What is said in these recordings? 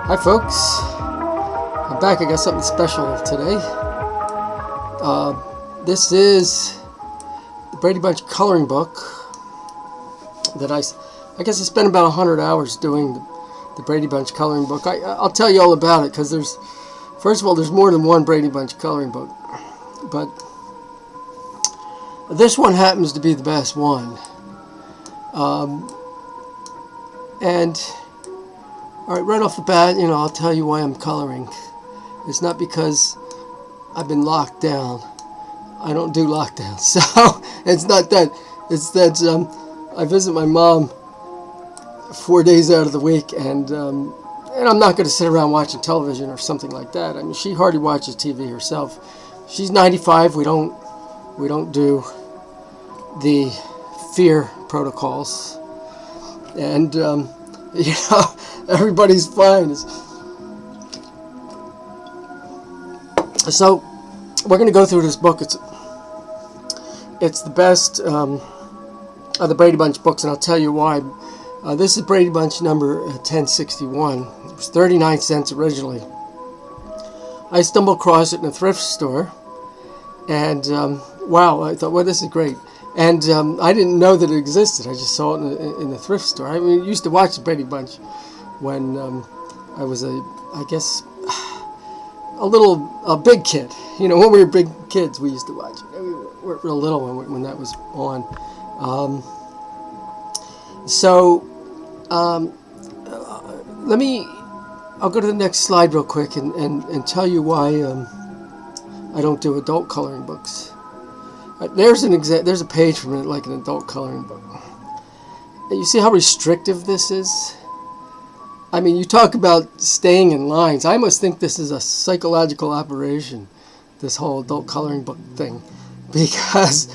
Hi folks, I'm back. I got something special today. This is the Brady Bunch Coloring Book that I guess I spent about 100 hours doing the Brady Bunch Coloring Book. I'll tell you all about it because first of all, there's more than one Brady Bunch Coloring Book, but this one happens to be the best one. And all right, right off the bat, I'll tell you why I'm coloring. It's not because I've been locked down. I don't do lockdowns, so it's not that. It's that I visit my mom 4 days out of the week, and I'm not going to sit around watching television or something like that. I mean, she hardly watches TV herself. She's 95. We don't do the fear protocols, and everybody's fine. So we're going to go through this book. It's the best of the Brady Bunch books, and I'll tell you why. This is Brady Bunch number 1061. It was 39 cents originally. I stumbled across it in a thrift store, and wow, I thought, well, this is great. And I didn't know that it existed. I just saw it in the thrift store. I mean, I used to watch the Brady Bunch when I was a big kid. When we were big kids, we used to watch it. We were real little when that was on. I'll go to the next slide real quick and tell you why I don't do adult coloring books. There's a page from it, like an adult coloring book. You see how restrictive this is? I mean, you talk about staying in lines. I must think this is a psychological operation, this whole adult coloring book thing, because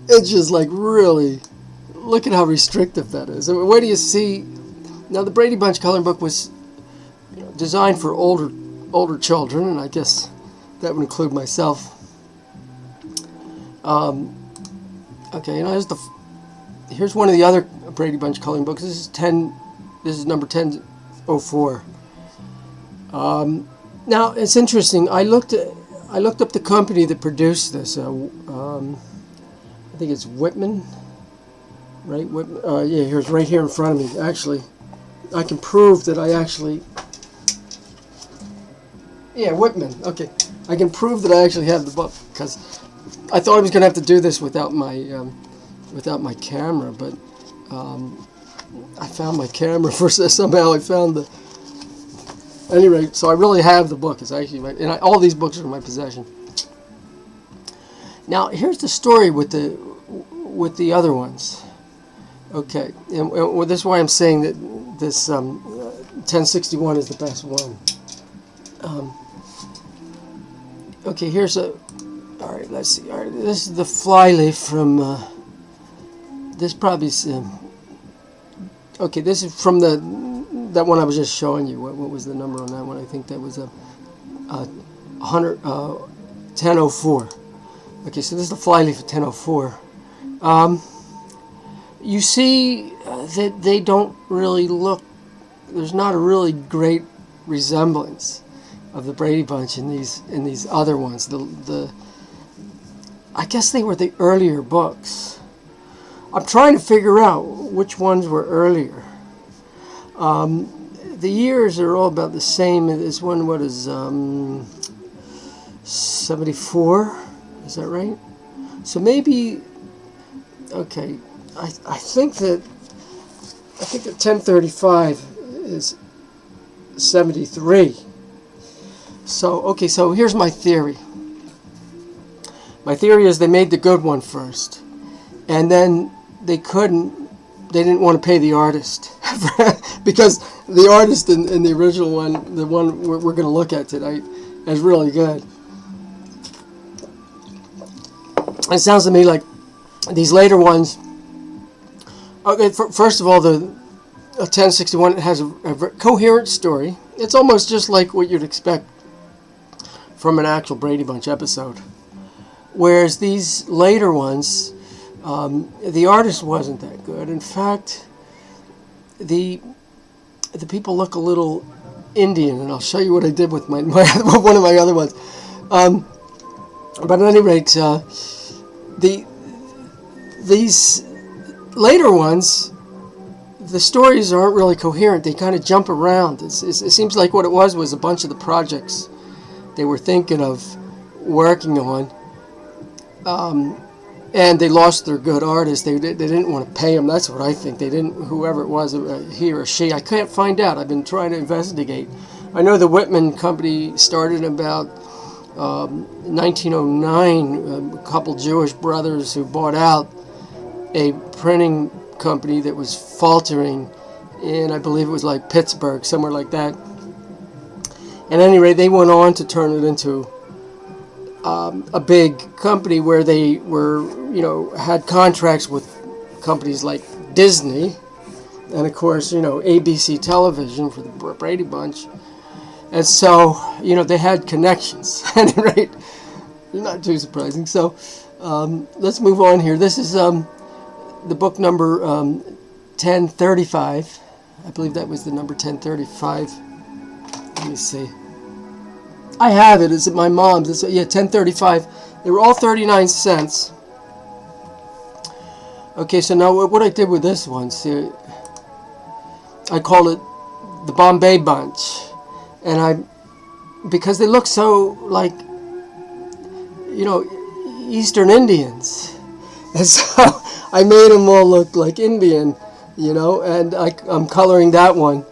it's just like, really, look at how restrictive that is. I mean, where do you see? Now, the Brady Bunch Coloring Book was designed for older children, and I guess that would include myself. Okay, here's one of the other Brady Bunch Coloring Books. This is number 1004. Now it's interesting. I looked up the company that produced this. I think it's Whitman, right? Whitman. Yeah, here's right here in front of me. Actually, I can prove that I actually. Yeah, Whitman. Okay, I can prove that I actually have the book because I thought I was going to have to do this without my camera, but I found my camera first. Somehow I found the. Anyway, so I really have the book. It's actually all these books are in my possession. Now here's the story with the other ones. Okay, and this is why I'm saying that this 1061 is the best one. Okay, here's a. All right, let's see. All right, this is the flyleaf from. This probably is. Okay, this is from that one I was just showing you. What was the number on that one? I think that was 1004. Okay, so this is the flyleaf of 1004. You see that they don't really look. There's not a really great resemblance of the Brady Bunch in these other ones. I guess they were the earlier books. I'm trying to figure out which ones were earlier. The years are all about the same. This one, what is 74? Is that right? So maybe, okay. I think that 1035 is 73. So okay. So here's my theory. My theory is they made the good one first, and then they didn't want to pay the artist because the artist in the original one, the one we're going to look at tonight, is really good. It sounds to me like these later ones. Okay, first of all, the 1061 has a coherent story. It's almost just like what you'd expect from an actual Brady Bunch episode. Whereas these later ones, the artist wasn't that good. In fact, the the people look a little Indian, and I'll show you what I did with my one of my other ones. But at any rate, these later ones, the stories aren't really coherent. They kind of jump around. It seems like what it was a bunch of the projects they were thinking of working on, and they lost their good artists. They didn't want to pay them. That's what I think. They didn't, whoever it was, he or she. I can't find out. I've been trying to investigate. I know the Whitman Company started about 1909. A couple Jewish brothers who bought out a printing company that was faltering in, I believe it was like Pittsburgh, somewhere like that. At any rate, they went on to turn it into a big company where they were, had contracts with companies like Disney, and of course, ABC Television for the Brady Bunch. And so, they had connections. At any rate, not too surprising. So, let's move on here. This is the book number 1035. I believe that was the number 1035. Let me see. I have it. Is it my mom's? It's, 1035. They were all 39 cents. Okay, so now what I did with this one, see, I call it the Bombay Bunch. And because they look so like, Eastern Indians. And so I made them all look like Indian, and I'm coloring that one,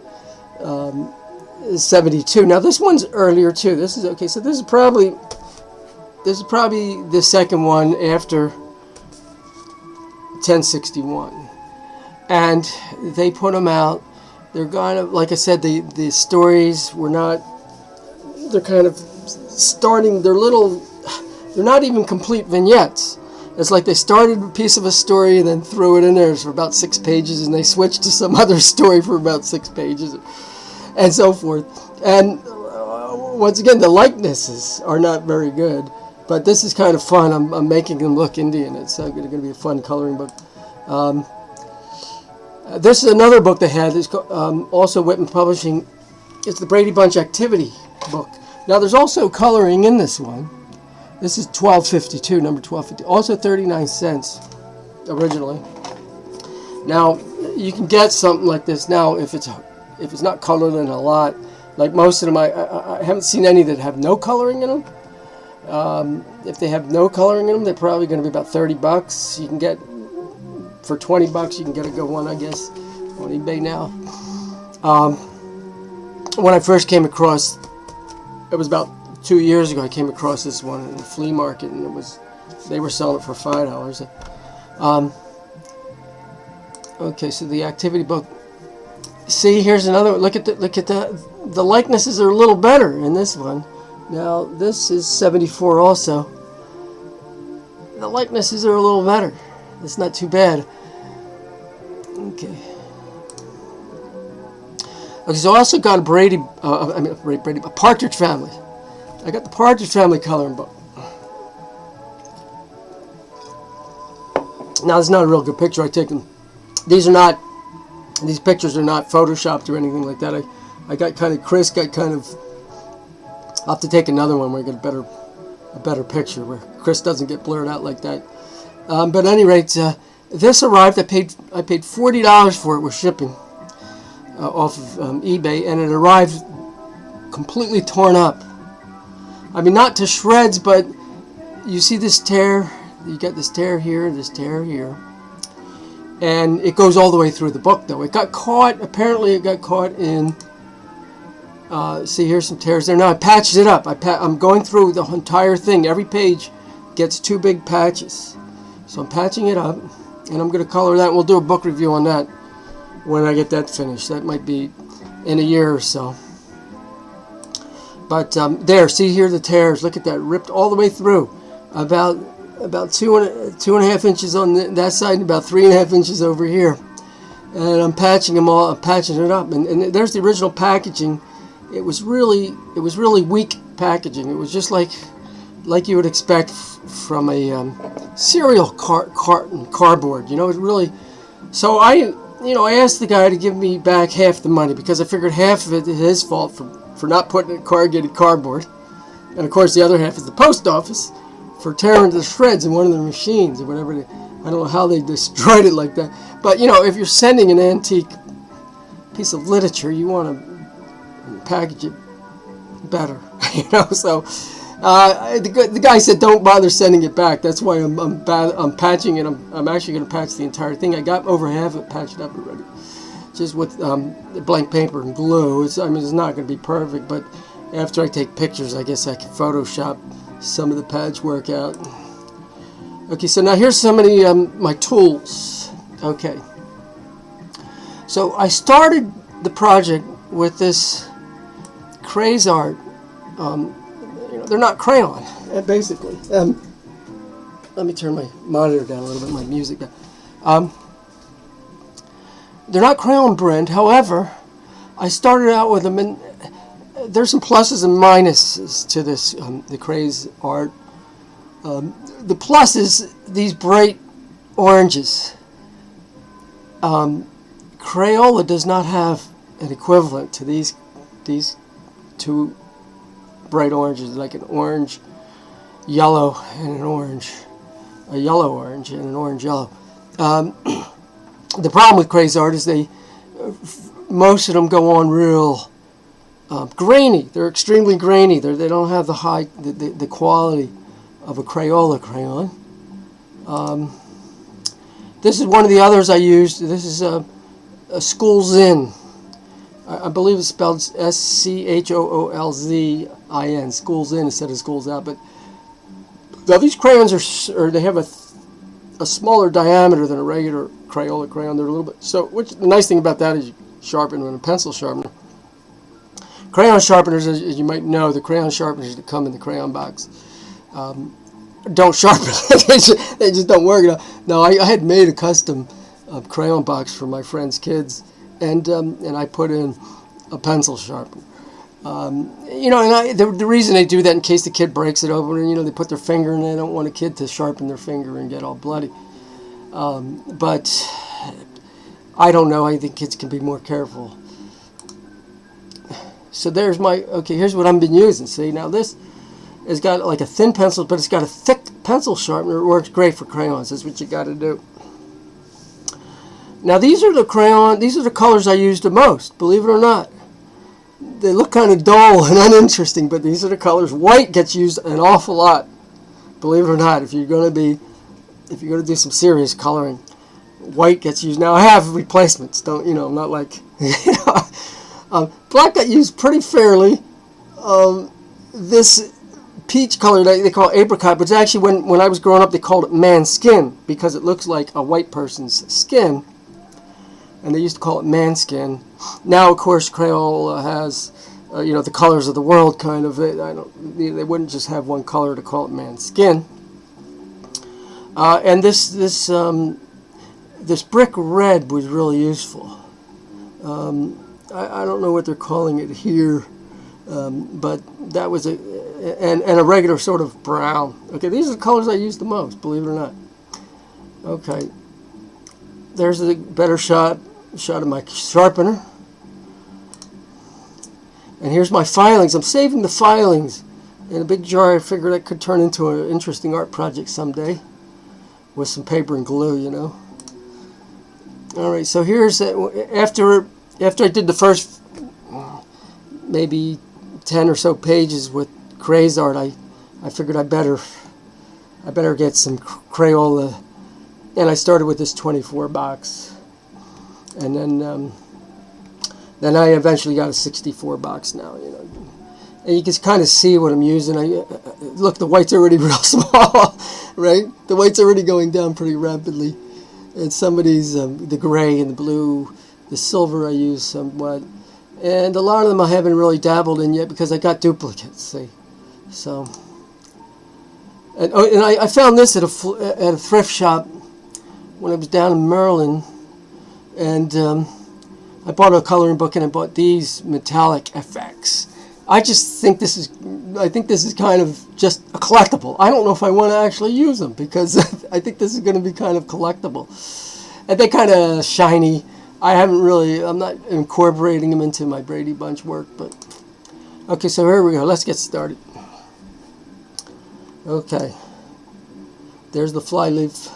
72. Now this one's earlier too. This is okay. So this is probably the second one after 1061, and they put them out. They're kind of, like I said, the stories were not. They're kind of starting. They're not even complete vignettes. It's like they started a piece of a story and then threw it in there for about 6 pages, and they switched to some other story for about 6 pages, and so forth. And once again, the likenesses are not very good, but this is kind of fun. I'm making them look Indian. It's going to be a fun coloring book. This is another book they had. It's also Whitman Publishing. It's the Brady Bunch activity book. Now, there's also coloring in this one. This is 1252, number 1250. Also 39 cents originally. Now, you can get something like this now if it's not colored in a lot. Like most of them, I haven't seen any that have no coloring in them. If they have no coloring in them, they're probably going to be about $30. You can get, for $20, you can get a good one, I guess, on eBay now. When I first came across, it was about 2 years ago, I came across this one in the flea market, and they were selling it for $5. Okay, so the activity book. See, here's another one. Look at the likenesses are a little better in this one. Now this is 74 also. The likenesses are a little better. It's not too bad. Okay. Okay, so I also got a a Partridge Family. I got the Partridge Family coloring book. Now, it's not a real good picture I taken. These pictures are not photoshopped or anything like that. I got kind of, Chris got kind of, I'll have to take another one where I get a better picture where Chris doesn't get blurred out like that. But at any rate, this arrived. I paid $40 for it with shipping off of eBay, and it arrived completely torn up. I mean, not to shreds, but you see this tear. You got this tear here, and it goes all the way through the book. Though it got caught. Apparently, it got caught in. See, here's some tears there. Now I patched it up. I'm going through the entire thing. Every page gets 2 big patches. So I'm patching it up, and I'm going to color that. We'll do a book review on that when I get that finished. That might be in a year or so. But there, see here the tears. Look at that, ripped all the way through. About 2.5 inches on that side, and about 3.5 inches over here. And I'm patching them all. I'm patching it up. And there's the original packaging. It was really weak packaging. It was just like you would expect from a cereal carton, cardboard. You know, it really. So I asked the guy to give me back half the money because I figured half of it is his fault for not putting it in corrugated cardboard. And of course the other half is the post office for tearing to shreds in one of their machines or whatever. I don't know how they destroyed it like that. But, if you're sending an antique piece of literature, you want to package it better. So the guy said don't bother sending it back. That's why I'm patching it. I'm actually going to patch the entire thing. I got over half of it patched up already, just with blank paper and glue. It's not going to be perfect, but after I take pictures, I guess I can Photoshop some of the patchwork out. Okay, so now here's some of my tools. Okay, so I started the project with this Crayons art. They're not crayon, basically. Let me turn my monitor down a little bit, my music down. They're not crayon brand. However, I started out with them, and there's some pluses and minuses to this, the Crayons art. The plus is these bright oranges. Crayola does not have an equivalent to these two bright oranges, like an orange yellow and an orange, a yellow orange and an orange yellow. The problem with Crayons art is most of them go on real grainy. They're extremely grainy. They don't have the quality of a Crayola crayon. This is one of the others I used. This is a School's Inn. I believe it's spelled Schoolzin, School's Inn instead of School's Out. But now these crayons they have a smaller diameter than a regular Crayola crayon. They're a little bit which the nice thing about that is you sharpen with a pencil sharpener. Crayon sharpeners, as you might know, the crayon sharpeners that come in the crayon box don't sharpen. They just don't work. No, I had made a custom crayon box for my friend's kids, and I put in a pencil sharpener. The reason they do that in case the kid breaks it open, and they put their finger in it. They don't want a kid to sharpen their finger and get all bloody. But I don't know. I think kids can be more careful. So there's here's what I've been using. See, now this has got like a thin pencil, but it's got a thick pencil sharpener. It works great for crayons. That's what you got to do. Now these are the colors I use the most, believe it or not. They look kind of dull and uninteresting, but these are the colors. White gets used an awful lot, believe it or not. If you're going to do some serious coloring, white gets used. Now I have replacements. I'm not like black got used pretty fairly. This peach color they call apricot, but it's actually when I was growing up they called it man skin because it looks like a white person's skin, and they used to call it man skin. Now of course Crayola has the colors of the world kind of. They wouldn't just have one color to call it man skin. And this brick red was really useful. I don't know what they're calling it here, but that was and a regular sort of brown. Okay, these are the colors I use the most, believe it or not. Okay, there's a better shot of my sharpener. And here's my filings. I'm saving the filings in a big jar. I figure that could turn into an interesting art project someday with some paper and glue, Alright, so here's after I did the first maybe 10 or so pages with Crayons art, I figured I better get some Crayola, and I started with this 24 box, and then I eventually got a 64 box now, and you can kind of see what I'm using. Look, the white's already real small, right? The white's already going down pretty rapidly, and some of these, the gray and the blue, the silver I use somewhat, and a lot of them I haven't really dabbled in yet because I got duplicates. See, so and I found this at a thrift shop when I was down in Maryland, and I bought a coloring book and I bought these metallic FX. I think this is kind of just a collectible. I don't know if I want to actually use them because I think this is going to be kind of collectible, and they're kind of shiny. I haven't really, I'm not incorporating them into my Brady Bunch work, but okay, so here we go. Let's get started. Okay, there's the flyleaf.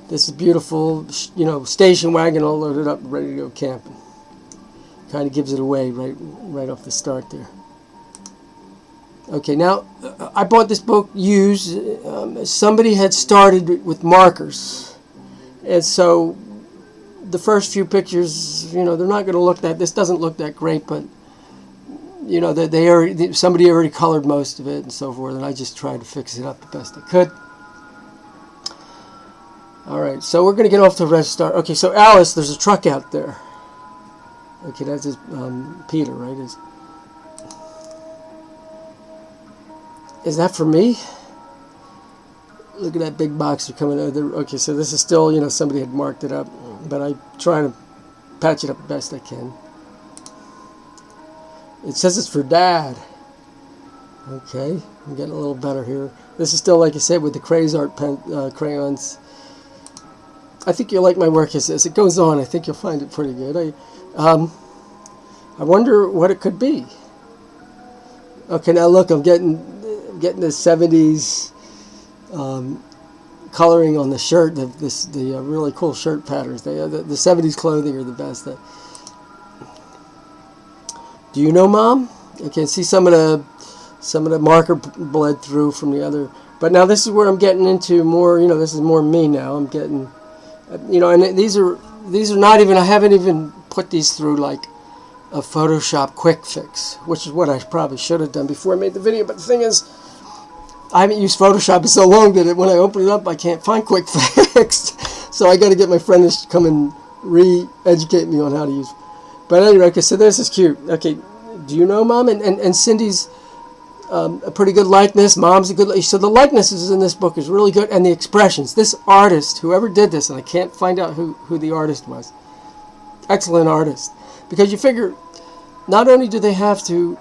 This is beautiful, you know, station wagon all loaded up, ready to go camping. Kind of gives it away right off the start there. Okay, now I bought this book used. Somebody had started with markers, and so the first few pictures, you know, they're not going to look that. This doesn't look that great, but you know, somebody already colored most of it and so forth, and I just tried to fix it up the best I could. All right, so we're going to get off to a red start. Okay, so Alice, there's a truck out there. Okay, that's his, Peter, right? Is that for me? Look at that big box they're coming out there. Okay, so this is still, you know, somebody had marked it up, but I'm trying to patch it up the best I can. It says it's for Dad. Okay, I'm getting a little better here. This is still, like I said, with the crayons. I think you'll like my work as it goes on. I think you'll find it pretty good. I wonder what it could be. Okay, now look, I'm getting the 70s coloring on the shirt. The really cool shirt patterns. The 70s clothing are the best. Do you know, Mom? Okay, see some of the marker bled through from the other. But now this is where I'm getting into more. You know, this is more me now. I'm getting, you know, and these are not even. I haven't even put these through like a Photoshop quick fix, which is what I probably should have done before I made the video. But the thing is, I haven't used Photoshop in so long that when I open it up, I can't find quick fix. So I got to get my friend to come and re-educate me on how to use. But anyway, okay, so this is cute. Okay, do you know, Mom? And Cindy's a pretty good likeness. Mom's a good. So the likenesses in this book is really good, and the expressions. This artist, whoever did this, and I can't find out who the artist was. Excellent artist, because you figure, not only do they have to,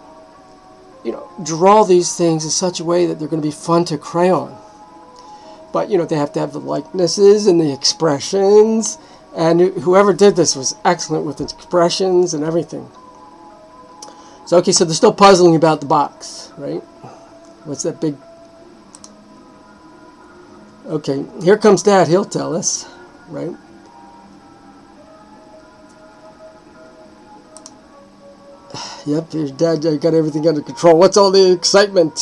you know, draw these things in such a way that they're going to be fun to crayon, but you know they have to have the likenesses and the expressions. And whoever did this was excellent with expressions and everything. So, okay, so they're still puzzling about the box, right? What's that big... Okay, here comes Dad. He'll tell us, right? Yep, here's Dad. Got everything under control. What's all the excitement?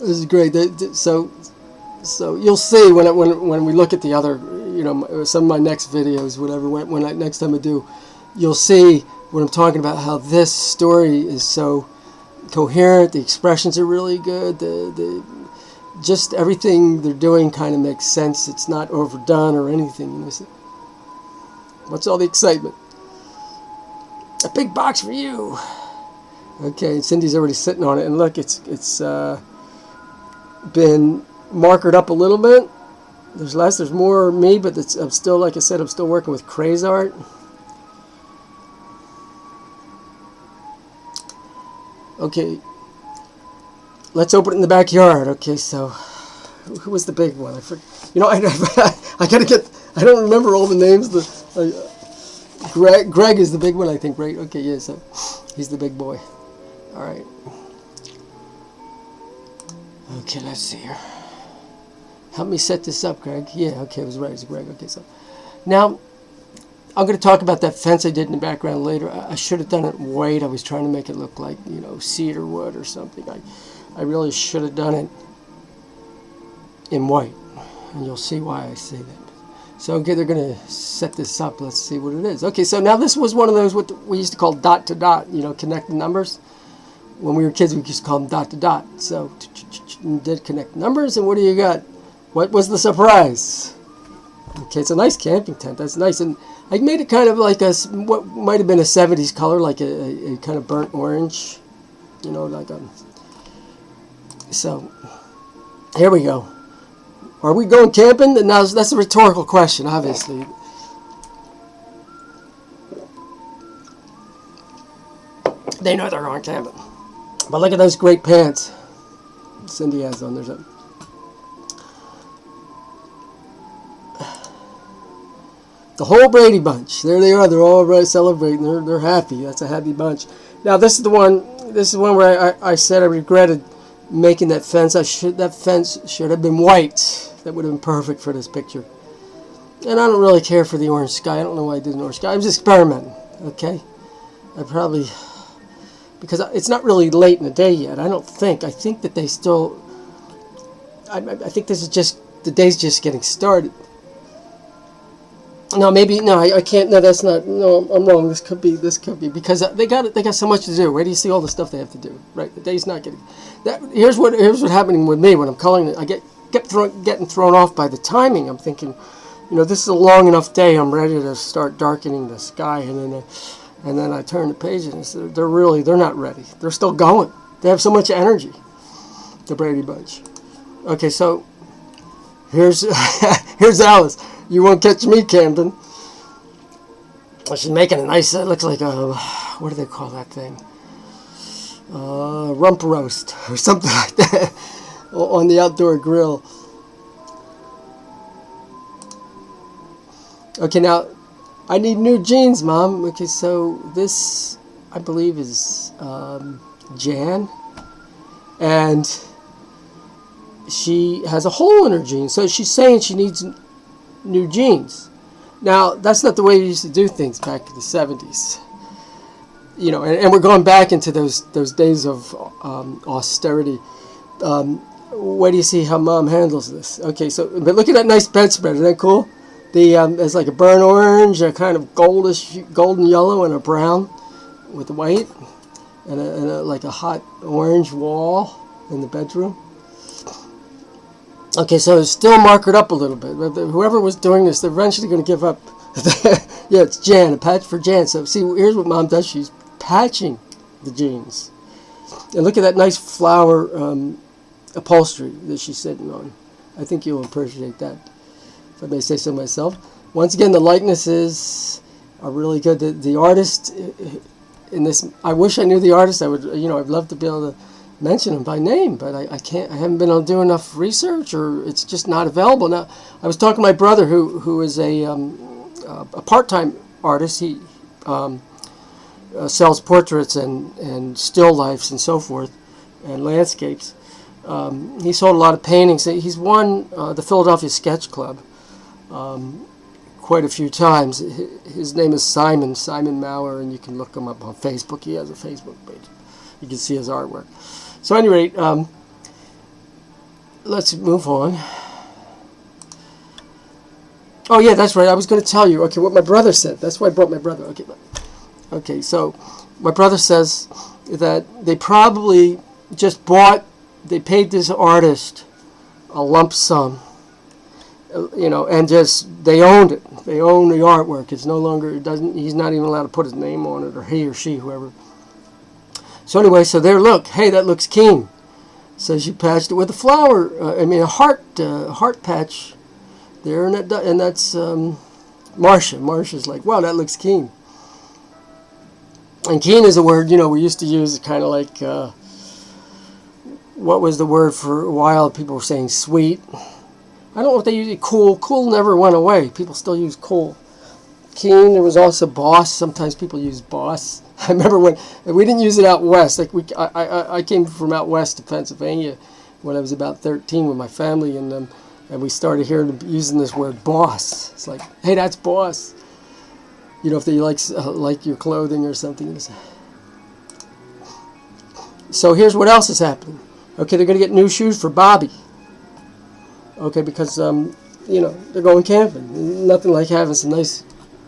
This is great. So you'll see when we look at the other, you know, some of my next videos, whatever, next time I do, you'll see when I'm talking about how this story is so coherent. The expressions are really good. Just everything they're doing kind of makes sense. It's not overdone or anything. You know, what's all the excitement? A big box for you. Okay, Cindy's already sitting on it, and look, it's been markered up a little bit. There's less, there's more me, but I'm still, like I said, I'm still working with Craze art. Okay, let's open it in the backyard. Okay, so who was the big one? I forget. You know, I gotta get. I don't remember all the names. Greg is the big one, I think, right? Okay, yeah. So he's the big boy. All right. Okay, let's see here. Help me set this up, Greg. Yeah, okay, it was right. It's Greg. Okay, so now I'm going to talk about that fence I did in the background later. I should have done it in white. I was trying to make it look like, you know, cedar wood or something. I really should have done it in white, and you'll see why I say that. So, okay, they're going to set this up. Let's see what it is. Okay, so now this was one of those what we used to call dot to dot, you know, connect the numbers. When we were kids, we used to call them dot to dot. So, did connect numbers, and what do you got? What was the surprise? Okay, it's a nice camping tent. That's nice. And I made it kind of like what might have been a 70s color, like a kind of burnt orange. You know, like a... So, here we go. Are we going camping? And now that's a rhetorical question, obviously. They know they're going camping. But look at those great pants Cindy has on. There's a... The whole Brady Bunch. There they are. They're all right celebrating. They're happy. That's a happy bunch. Now this is the one. This is one where I said I regretted making that fence. That fence should have been white. That would have been perfect for this picture. And I don't really care for the orange sky. I don't know why I did an orange sky. I was experimenting. Okay. I probably, because it's not really late in the day yet. I don't think. I think that they still. I think this is just the day's just getting started. No, maybe no. I can't. No, that's not. No, I'm wrong. This could be because they got so much to do. Where do you see all the stuff they have to do? Right. The day's not getting. Here's what happening with me when I'm coloring it. I getting thrown off by the timing. I'm thinking, this is a long enough day. I'm ready to start darkening the sky, and then I turn the page and they're not ready. They're still going. They have so much energy. The Brady Bunch. Okay, so here's Alice. You won't catch me, Camden. She's making a nice. It looks like a, what do they call that thing? Rump roast or something like that on the outdoor grill. Okay, now I need new jeans, Mom. Okay, so this I believe is Jan, and she has a hole in her jeans, so she's saying she needs new jeans. Now, that's not the way we used to do things back in the 70s. And we're going back into those days of austerity. Where do you see how Mom handles this? Okay, but look at that nice bedspread. Isn't that cool? It's like a burnt orange, a kind of golden yellow, and a brown with white, and like a hot orange wall in the bedroom. Okay, so it's still markered up a little bit. Whoever was doing this, they're eventually going to give up. Yeah, it's Jan, a patch for Jan. So see, here's what Mom does. She's patching the jeans. And look at that nice flower upholstery that she's sitting on. I think you'll appreciate that, if I may say so myself. Once again, the likenesses are really good. The artist in this, I wish I knew the artist. I would, I'd love to be able to mention him by name, but I can't. I haven't been able to do enough research, or it's just not available. Now, I was talking to my brother, who is a part-time artist. He sells portraits and still lifes and so forth, and landscapes. He sold a lot of paintings. He's won the Philadelphia Sketch Club quite a few times. His name is Simon Mauer, and you can look him up on Facebook. He has a Facebook page. You can see his artwork. So at any rate, let's move on. Oh yeah, that's right. I was going to tell you. Okay, what my brother said. That's why I brought my brother. Okay. So my brother says that they probably just they paid this artist a lump sum, and just they owned it. They own the artwork. It's no longer. He's not even allowed to put his name on it, or he or she, whoever. So anyway, look, hey, that looks keen. So she patched it with a flower, a heart patch there, and that's Marcia. Marcia's like, wow, that looks keen. And keen is a word, we used to use kind of like, what was the word for a while? People were saying sweet. I don't know if they use it. Cool. Cool never went away. People still use cool. Keen, there was also boss. Sometimes people use boss. I remember when we didn't use it out west. Like I came from out west to Pennsylvania when I was about 13 with my family, and we started using this word boss. It's like, hey, that's boss. If they like your clothing or something. So here's what else is happening. Okay, they're going to get new shoes for Bobby. Okay, because they're going camping. Nothing like having some nice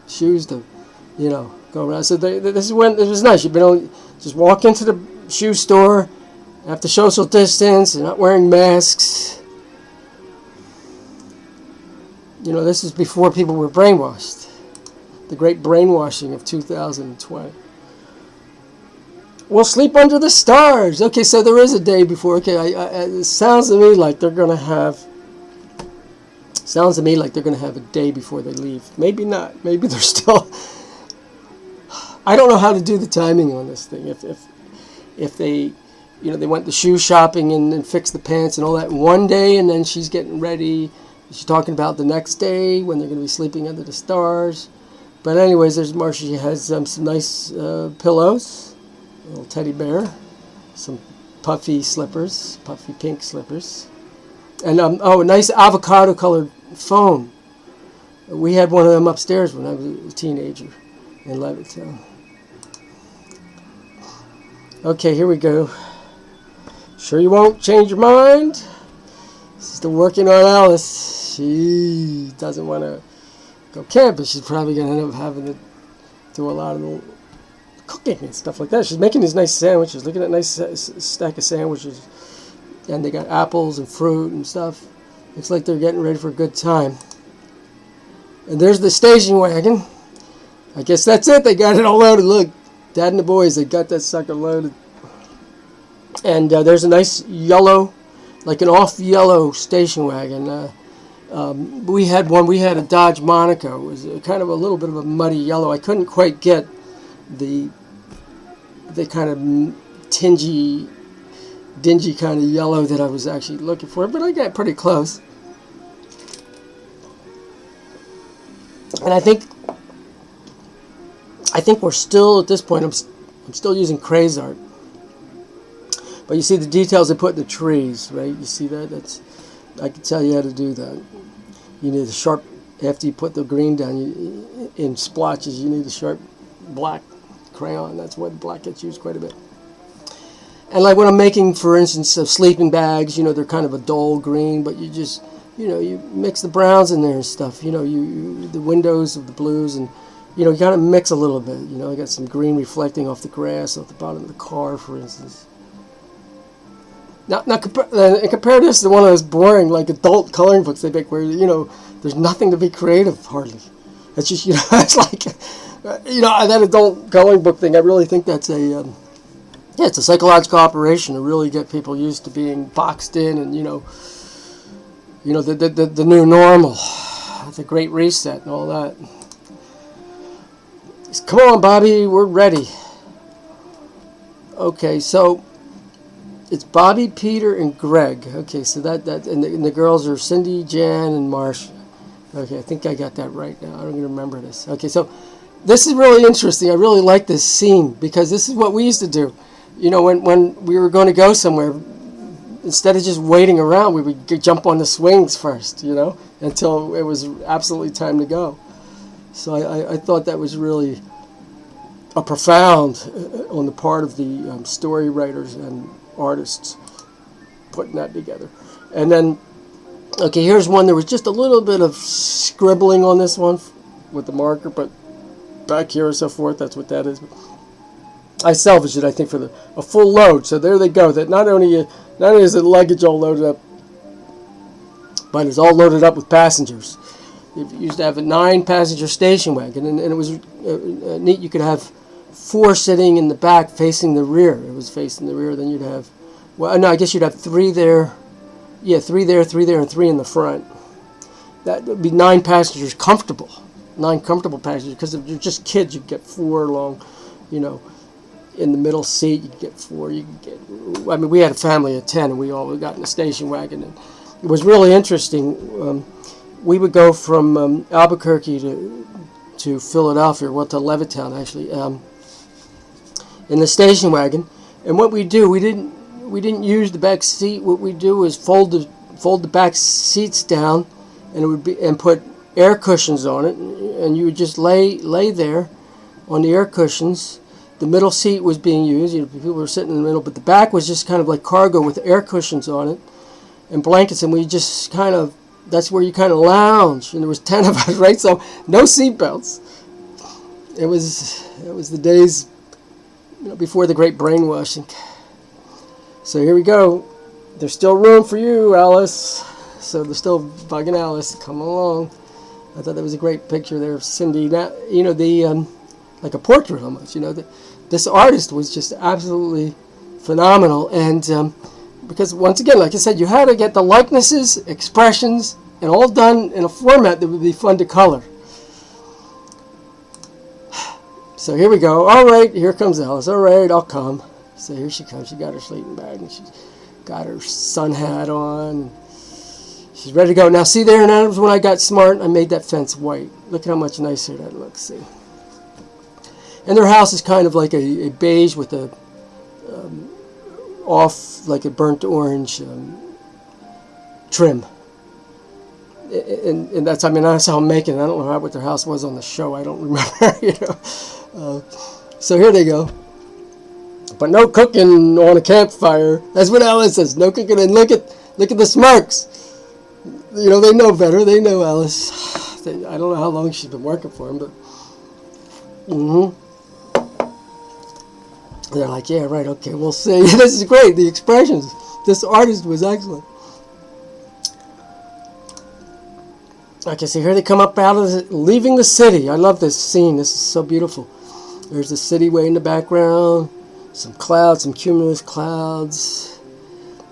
shoes to, go around. So this was nice. You've been able to just walk into the shoe store, have to social distance, and not wearing masks. This is before people were brainwashed. The great brainwashing of 2020. We'll sleep under the stars. Okay, so there is a day before. Okay, it sounds to me like they're gonna have. Sounds to me like they're gonna have a day before they leave. Maybe not. Maybe they're still. I don't know how to do the timing on this thing. If they, they went to shoe shopping and fixed the pants and all that in one day, and then she's getting ready, she's talking about the next day when they're going to be sleeping under the stars. But anyways, there's Marcia. She has some nice pillows, a little teddy bear, some puffy slippers, puffy pink slippers, and oh, a nice avocado colored phone. We had one of them upstairs when I was a teenager in Levittown. Okay, here we go. Sure you won't change your mind? Still working on Alice. She doesn't want to go camping. She's probably going to end up having to do a lot of the cooking and stuff like that. She's making these nice sandwiches. Look at that nice stack of sandwiches. And they got apples and fruit and stuff. Looks like they're getting ready for a good time. And there's the station wagon. I guess that's it. They got it all loaded. Look, Dad and the boys, they got that sucker loaded. And there's a nice yellow, like an off-yellow station wagon. We had one. We had a Dodge Monaco. It was kind of a little bit of a muddy yellow. I couldn't quite get the kind of dingy kind of yellow that I was actually looking for, but I got pretty close. And I think we're still at this point. I'm still using Crayons art. But you see the details they put in the trees, right? You see that? I can tell you how to do that. You need a sharp, after you put the green down in splotches, you need a sharp black crayon. That's why the black gets used quite a bit. And like when I'm making, for instance, sleeping bags, they're kind of a dull green, but you just, you mix the browns in there and stuff. The windows of the blues, and, you got to mix a little bit. I got some green reflecting off the grass off the bottom of the car, for instance. Now compare this to one of those boring, like, adult coloring books they make where, there's nothing to be creative, hardly. It's just, it's like, that adult coloring book thing, I really think that's it's a psychological operation to really get people used to being boxed in and, the new normal, the great reset and all that. Come on, Bobby, we're ready. Okay, so it's Bobby, Peter, and Greg. Okay, so that and the girls are Cindy, Jan, and Marcia. Okay, I think I got that right now. I don't even remember this. Okay, so this is really interesting. I really like this scene because this is what we used to do. When we were going to go somewhere, instead of just waiting around, we would jump on the swings first, until it was absolutely time to go. So I thought that was really a profound on the part of the story writers and artists putting that together. And then, okay, here's one. There was just a little bit of scribbling on this one with the marker, but back here and so forth, that's what that is. I salvaged it, I think, for a full load. So there they go. That not only is the luggage all loaded up, but it's all loaded up with passengers. You used to have a 9-passenger station wagon, and it was neat. You could have 4 sitting in the back facing the rear. It was facing the rear. Then you'd have, I guess you'd have 3 there. Yeah, 3 there, 3 there, and 3 in the front. That would be 9 passengers comfortable. 9 comfortable passengers, because if you're just kids, you get 4 along, in the middle seat. You could get 4. You could get. We had a family of 10, and we all got in a station wagon, and it was really interesting. We would go from Albuquerque to Philadelphia, to Levittown actually, in the station wagon. And what we do, we didn't use the back seat. What we do is fold the back seats down, and put air cushions on it, and you would just lay there on the air cushions. The middle seat was being used. People were sitting in the middle, but the back was just kind of like cargo with air cushions on it and blankets, and we just kind of. That's where you kind of lounge, and there was 10 of us, right? So no seat belts. It was the days, before the great brainwashing. So here we go. There's still room for you, Alice. So they're still bugging Alice. Come along. I thought that was a great picture there of Cindy. Now, like a portrait almost. This artist was just absolutely phenomenal, and. Because once again, like I said, you had to get the likenesses, expressions, and all done in a format that would be fun to color. So here we go. All right, here comes Alice. All right, I'll come. So here she comes. She got her sleeping bag, and she's got her sun hat on. She's ready to go. Now see there, and that was when I got smart. I made that fence white. Look at how much nicer that looks. See. And their house is kind of like a beige with a off, like a burnt orange trim. And that's, I mean, that's how I'm making it. I don't know what their house was on the show. I don't remember, you know. So here they go. But no cooking on a campfire. That's what Alice says. No cooking. And look at the smirks. You know, they know better. They know Alice. I don't know how long she's been working for him, but they're like, yeah, right, okay, we'll see. This is great. The expressions. This artist was excellent. Okay, so here they come up out of leaving the city. I love this scene. This is so beautiful. There's the city way in the background. Some clouds, some cumulus clouds.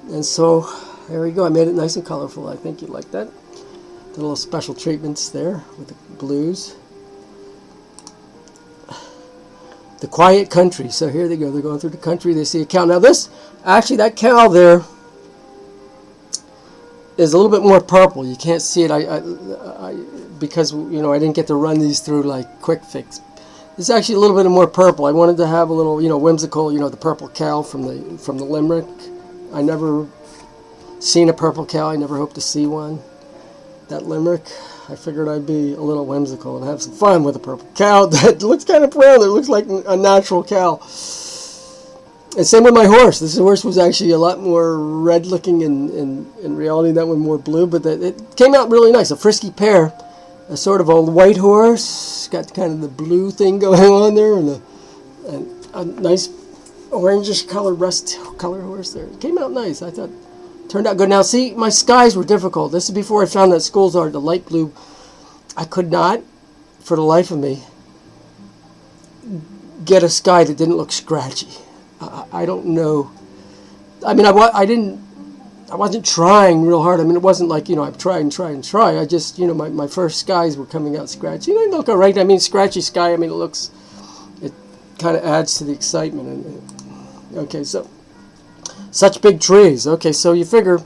And so, there we go. I made it nice and colorful. I think you like that. The little special treatments there with the blues. The quiet country. So here they go. They're going through the country. They see a cow. Now this, actually that cow there is a little bit more purple. You can't see it because, you know, I didn't get to run these through like quick fix. It's actually a little bit more purple. I wanted to have a little, you know, whimsical, you know, the purple cow from the limerick. I never seen a purple cow. I never hoped to see one. That limerick, I figured I'd be a little whimsical and have some fun with a purple cow that looks kind of brown. It looks like a natural cow. And same with my horse. This horse was actually a lot more red looking in reality. That one more blue, but it came out really nice. A frisky pair. A sort of a white horse. Got kind of the blue thing going on there, and a nice orangish color rust color horse there. It came out nice. I thought turned out good. Now see, my skies were difficult. This is before I found that schools are the light blue. I could not, for the life of me, get a sky that didn't look scratchy. I don't know. I mean, I wasn't trying real hard. I mean, it wasn't like, you know, I've tried and tried and tried. I just, you know, my first skies were coming out scratchy. They look all right. I mean, scratchy sky, I mean, it kind of adds to the excitement. Okay, so, such big trees. Okay, so you figure,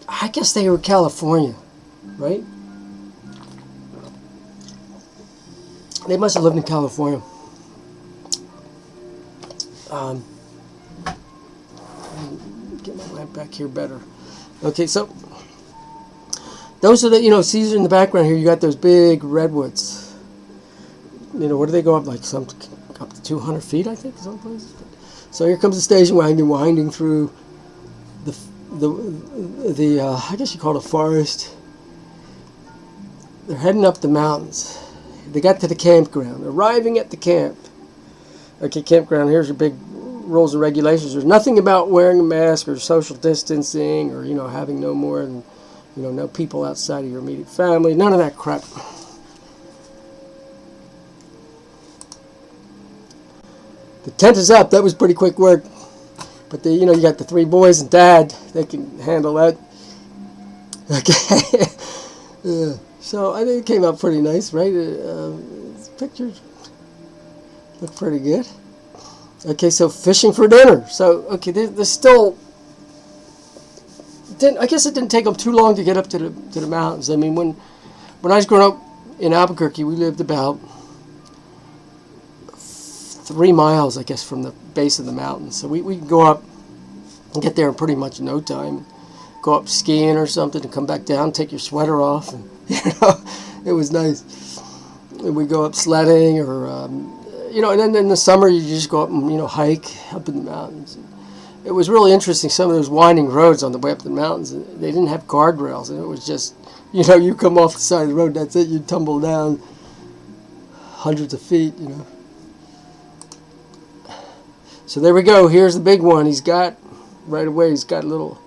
I guess they were California, right? They must have lived in California. Get my lamp back here better. Okay, so those are the, you know, Caesar in the background here. You got those big redwoods. You know, where do they go up? Like up to 200 feet, I think, some places. So here comes the station wagon winding through the I guess you call it a forest. They're heading up the mountains. They got to the campground. Arriving at the camp. Okay, campground. Here's your big rules and regulations. There's nothing about wearing a mask or social distancing or, you know, having no more than, you know, no people outside of your immediate family. None of that crap. The tent is up. That was pretty quick work. But the, you know, you got the three boys and Dad. They can handle that. Okay. Yeah. So I think it came out pretty nice, right? Pictures look pretty good. Okay, so fishing for dinner. So, okay, there's still... I guess it didn't take them too long to get up to the mountains. I mean, when I was growing up in Albuquerque, we lived about 3 miles, I guess, from the base of the mountains. So we could go up and get there in pretty much no time. Go up skiing or something and come back down, take your sweater off. And, you know, it was nice. And we go up sledding or... you know, and then in the summer you just go up and, you know, hike up in the mountains. It was really interesting, some of those winding roads on the way up the mountains. They didn't have guardrails, and it was just, you know, you come off the side of the road, that's it, you tumble down hundreds of feet, you know. So there we go, here's the big one. He's got, right away, he's got a little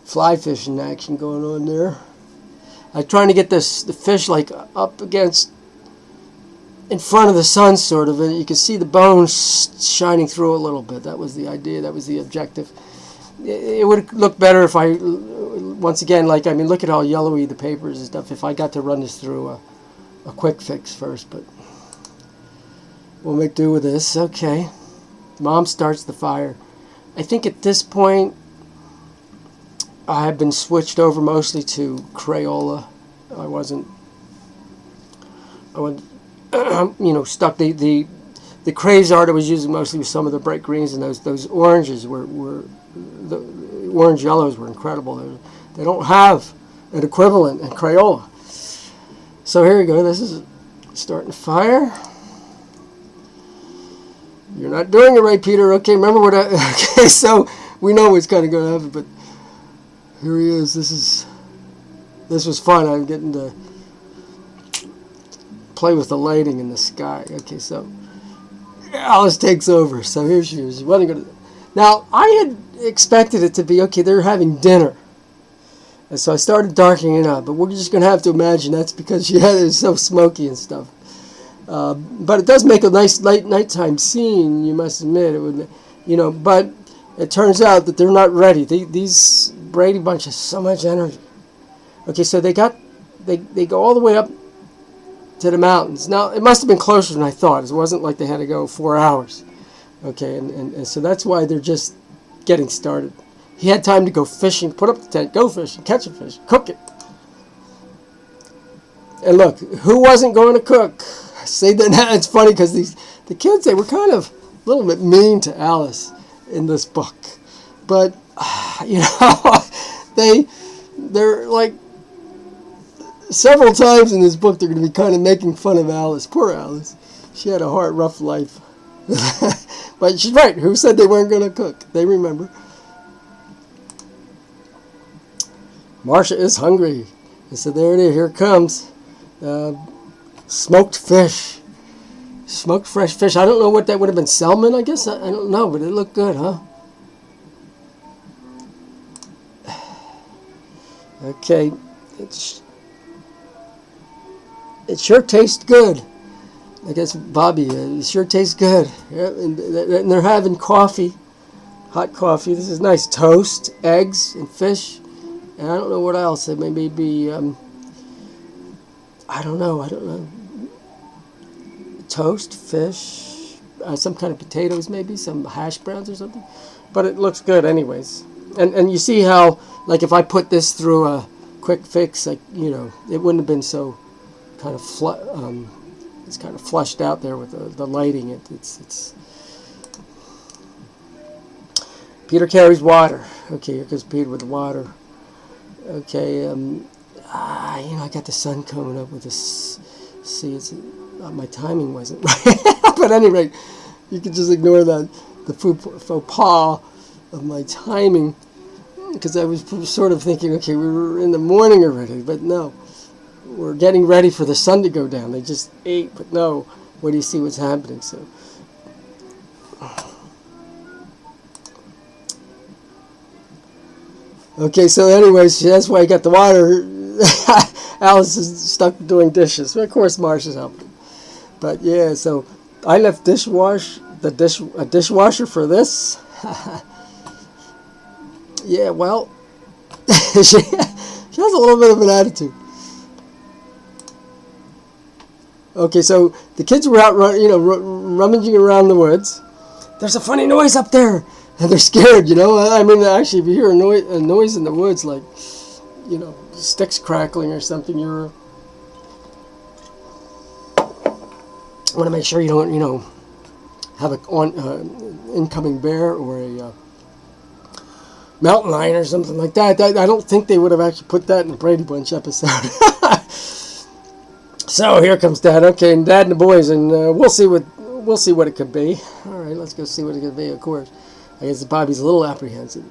fly fishing action going on there. I'm trying to get the fish like up against, in front of the sun, sort of, and you can see the bones shining through a little bit. That was the idea. That was the objective. It would look better if I, once again, like, I mean, look at how yellowy the paper is and stuff. If I got to run this through a quick fix first, but we'll make do with this. Okay. Mom starts the fire. I think at this point, I have been switched over mostly to Crayola. I wasn't, stuck. The Craze art I was using mostly was some of the bright greens, and those oranges were the orange yellows were incredible. They don't have an equivalent in Crayola. So here we go. This is starting to fire. You're not doing it right, Peter. Okay, remember what I... Okay, so we know what's kind of going to happen, but here he is. This was fun. I'm getting to play with the lighting in the sky. Okay, so Alice takes over. So here she is. She wasn't going to... Now, I had expected it to be, okay, they're having dinner. And so I started darkening it up, but we're just going to have to imagine that's because she had it so smoky and stuff. But it does make a nice late nighttime scene, you must admit. It would, but it turns out that they're not ready. These Brady Bunch has so much energy. Okay, so they go all the way up to the mountains. Now, it must have been closer than I thought. It wasn't like they had to go 4 hours. Okay, and so that's why they're just getting started. He had time to go fishing, put up the tent, go fishing, catch a fish, cook it. And look, who wasn't going to cook? See, that it's funny because the kids, they were kind of a little bit mean to Alice in this book. But, they're like, several times in this book, they're going to be kind of making fun of Alice. Poor Alice. She had a hard, rough life. But she's right. Who said they weren't going to cook? They remember. Marcia is hungry. And so there it is. Here it comes. Smoked fish. Smoked fresh fish. I don't know what that would have been. Salmon, I guess? I don't know, but it looked good, huh? Okay. It sure tastes good. I guess Bobby, it sure tastes good. Yeah, and they're having coffee. Hot coffee. This is nice. Toast, eggs, and fish. And I don't know what else. It may be, I don't know. Toast, fish, some kind of potatoes maybe, some hash browns or something. But it looks good anyways. And you see how, like, if I put this through a quick fix, like, it wouldn't have been so kind of it's kind of flushed out there with the lighting. It's Peter carries water. Okay, here goes Peter with the water. Okay, I got the sun coming up with this. See, my timing wasn't right. But at any rate, you can just ignore that, the faux pas of my timing, because I was sort of thinking, okay, we were in the morning already, but no. We're getting ready for the sun to go down. They just ate, but no. What do you see what's happening? So, okay, so anyways, that's why I got the water. Alice is stuck doing dishes. Of course, Marcia's helping. But yeah, so I left a dishwasher for this. Yeah, well, she has a little bit of an attitude. Okay, so the kids were out, rummaging around the woods. There's a funny noise up there, and they're scared. I mean, actually, if you hear a noise in the woods, like, sticks crackling or something, you want to make sure you don't, have an incoming bear or a mountain lion or something like that. I don't think they would have actually put that in the Brady Bunch episode. So here comes Dad. Okay, and Dad and the boys, and we'll see what it could be. All right, let's go see what it could be. Of course, I guess Bobby's a little apprehensive.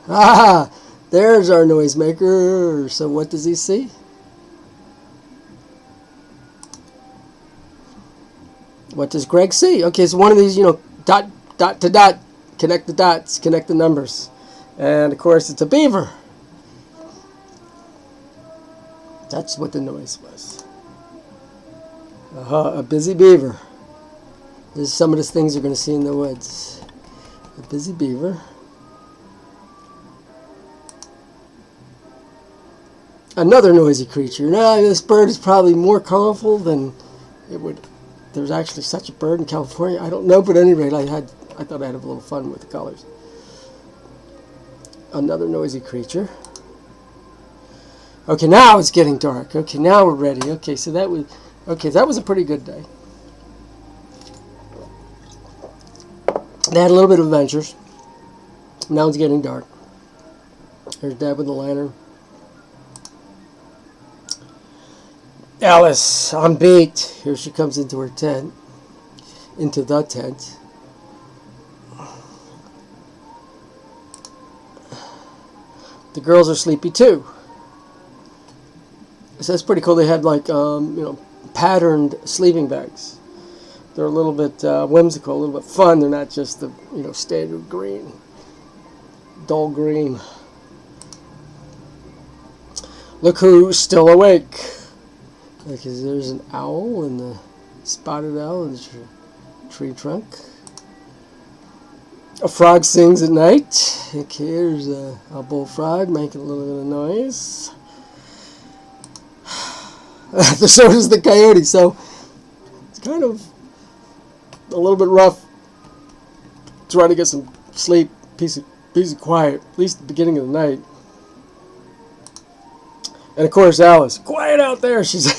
Ah, there's our noisemaker. So what does he see? What does Greg see? Okay, it's one of these, dot to dot, connect the dots, connect the numbers, and of course it's a beaver. That's what the noise was. A busy beaver. There's some of the things you're going to see in the woods. A busy beaver. Another noisy creature. Now, this bird is probably more colorful than it would. There's actually such a bird in California. I don't know, but at any rate, I had I thought I'd have a little fun with the colors. Another noisy creature. Okay, now it's getting dark. Okay, now we're ready. Okay, so that was a pretty good day. They had a little bit of adventures. Now it's getting dark. There's Dad with the lantern. Alice on beat. Here she comes into her tent. Into the tent. The girls are sleepy too. So that's pretty cool. They had like patterned sleeping bags. They're a little bit whimsical, a little bit fun. They're not just the standard green, dull green. Look who's still awake. Because there's an owl and the spotted owl in the tree trunk. A frog sings at night. Okay, here's a bullfrog making a little bit of noise. So does the coyote. So it's kind of a little bit rough trying to get some sleep, peace of quiet, at least at the beginning of the night. And of course, Alice, quiet out there. She's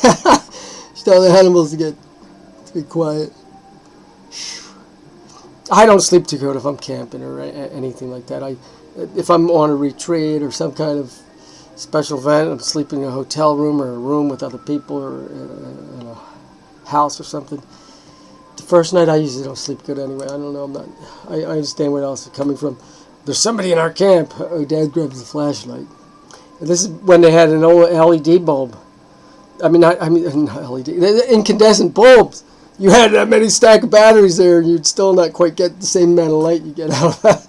telling the animals to be quiet. I don't sleep too good if I'm camping or anything like that. If I'm on a retreat or some kind of special event, I'm sleeping in a hotel room or a room with other people or in a house or something. The first night I usually don't sleep good anyway. I don't know. I understand where else is coming from. There's somebody in our camp. Oh, Dad grabs the flashlight. And this is when they had an old LED bulb. Not LED. Incandescent bulbs. You had that many stack of batteries there, and you'd still not quite get the same amount of light you get out of that.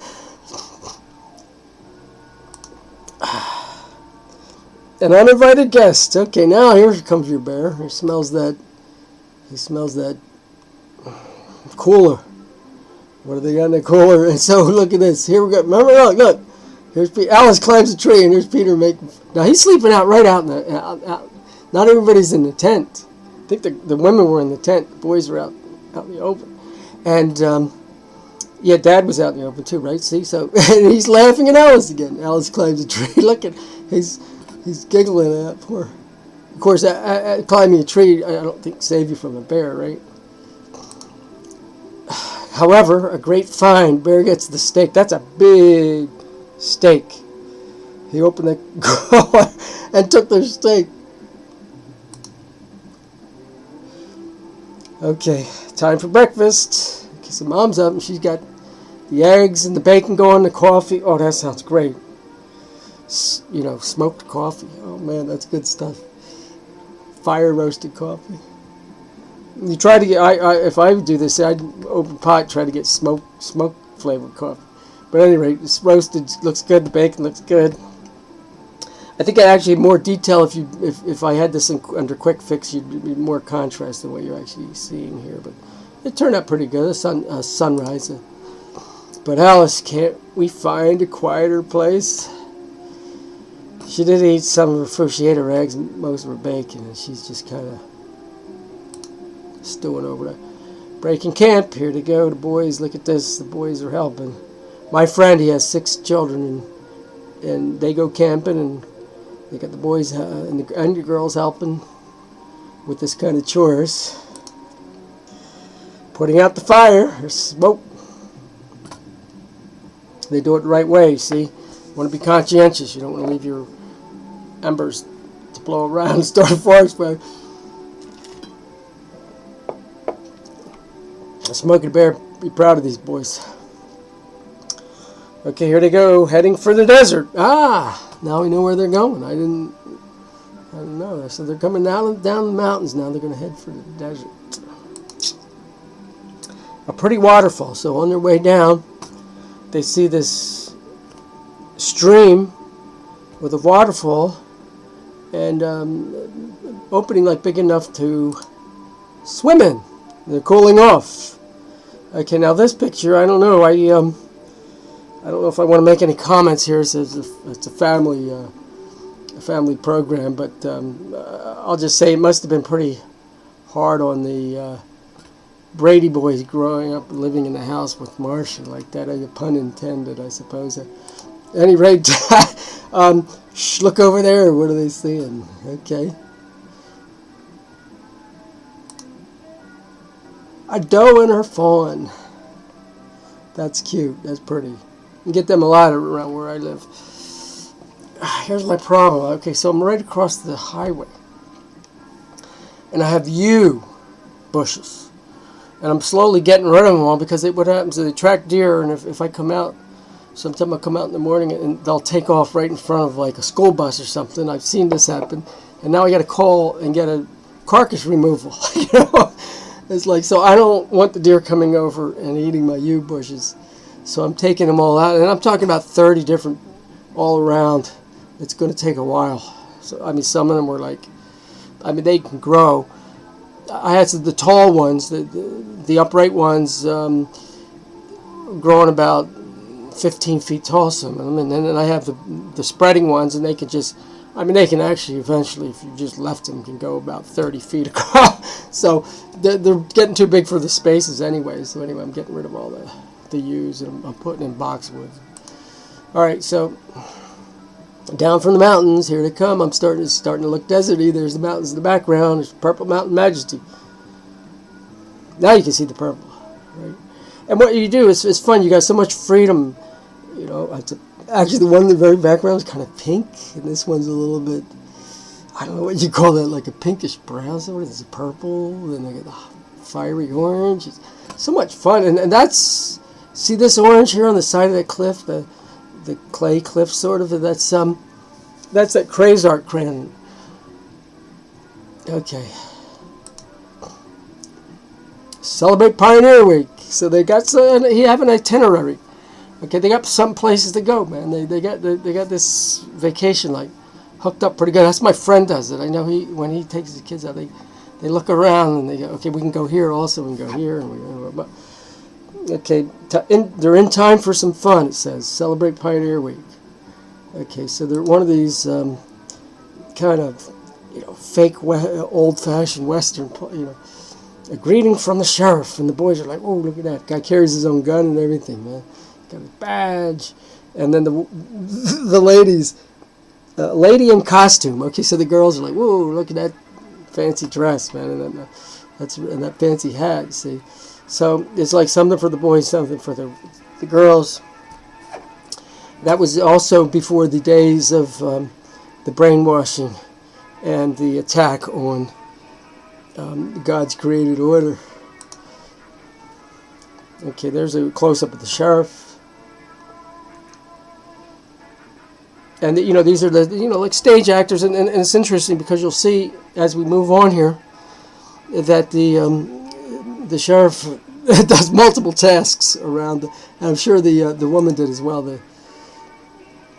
An uninvited guest. Okay, now here comes your bear. He smells that cooler. What do they got in the cooler? And so look at this. Here we go. Remember, look. Here's Peter. Alice climbs a tree, and here's Peter making. Now he's sleeping out out in the out. Not everybody's in the tent. I think the women were in the tent. The boys were out in the open. And Dad was out in the open too, right? See, so and he's laughing at Alice again. Alice climbs a tree. Look at he's giggling at that poor. Of course, climbing a tree, I don't think save you from a bear, right? However, a great find. Bear gets the steak. That's a big steak. He opened the drawer and took their steak. Okay, time for breakfast. Okay, so Mom's up and she's got the eggs and the bacon going, the coffee. Oh, that sounds great. Smoked coffee. Oh man, that's good stuff. Fire roasted coffee. You try to get. If I would do this, I'd open pot, try to get smoke flavored coffee. But at any rate, it's roasted. Looks good. The bacon looks good. I think actually more detail if I had this under quick fix, you'd be more contrast than what you're actually seeing here. But it turned out pretty good. A sunrise. But Alice, can't we find a quieter place? She did eat some of her food. She ate her eggs and most of her bacon, and she's just kind of stewing over there. Breaking camp. Here to go. The boys, look at this. The boys are helping. My friend, he has 6 children, and they go camping, and they got the boys and the girls helping with this kind of chores. Putting out the fire. There's smoke. They do it the right way, see? You want to be conscientious. You don't want to leave your embers to blow around and start a forest fire. Smokey the Bear, be proud of these boys. Okay, here they go, heading for the desert. Now we know where they're going. I didn't know. So they're coming down the mountains now. They're going to head for the desert. A pretty waterfall. So on their way down, they see this stream with a waterfall and opening like big enough to swim in. They're cooling off. Okay, now this picture, I don't know. I don't know if I want to make any comments here. It's a family program, but I'll just say it must have been pretty hard on the Brady boys growing up living in the house with Marcia like that. Pun intended, I suppose. At any rate, look over there. What are they seeing? Okay. A doe and her fawn. That's cute. That's pretty. You get them a lot around where I live. Here's my problem. Okay, so I'm right across the highway. And I have yew bushes. And I'm slowly getting rid of them all because what happens is they attract deer. And if I come out, sometimes I come out in the morning and they'll take off right in front of like a school bus or something. I've seen this happen. And now I got to call and get a carcass removal. You know? It's like, so I don't want the deer coming over and eating my yew bushes. So I'm taking them all out. And I'm talking about 30 different all around. It's going to take a while. So, I mean, some of them were like, I mean, they can grow. I had the tall ones, the upright ones, growing about 15 feet tall, some of them. And then I have the spreading ones, and they can just, I mean, they can actually eventually, if you just left them, can go about 30 feet across. So they're getting too big for the spaces anyway. So anyway, I'm getting rid of all the yews, and I'm putting in boxwoods. All right, so down from the mountains, here they come. I'm starting to look deserty. There's the mountains in the background. There's Purple Mountain Majesty. Now you can see the purple, right? And what you do is it's fun. You got so much freedom. You know, actually the one in the very background is kind of pink, and this one's a little bit, I don't know what you call that, like a pinkish brown. So what is it, purple? Then I get the fiery orange. It's so much fun, and that's, see this orange here on the side of that cliff, the clay cliff sort of, that's that Crayons art crayon. Okay. Celebrate Pioneer Week. So they got he have an itinerary. Okay, they got some places to go, man. They got this vacation like hooked up pretty good. That's my friend does it. I know when he takes his kids out, they look around and they go, okay, we can go here also, we can go here, and okay, they're in time for some fun, it says. Celebrate Pioneer Week. Okay, so they're one of these kind of, you know, fake old-fashioned Western, you know, a greeting from the sheriff. And the boys are like, oh, look at that. Guy carries his own gun and everything, man. Got his badge. And then the ladies, lady in costume. Okay, so the girls are like, whoa, look at that fancy dress, man. And that fancy hat, see. So it's like something for the boys, something for the girls. That was also before the days of the brainwashing and the attack on God's created order. Okay, there's a close-up of the sheriff. And, you know, these are the, you know, like stage actors. And it's interesting because you'll see as we move on here that the sheriff does multiple tasks around. And I'm sure the woman did as well.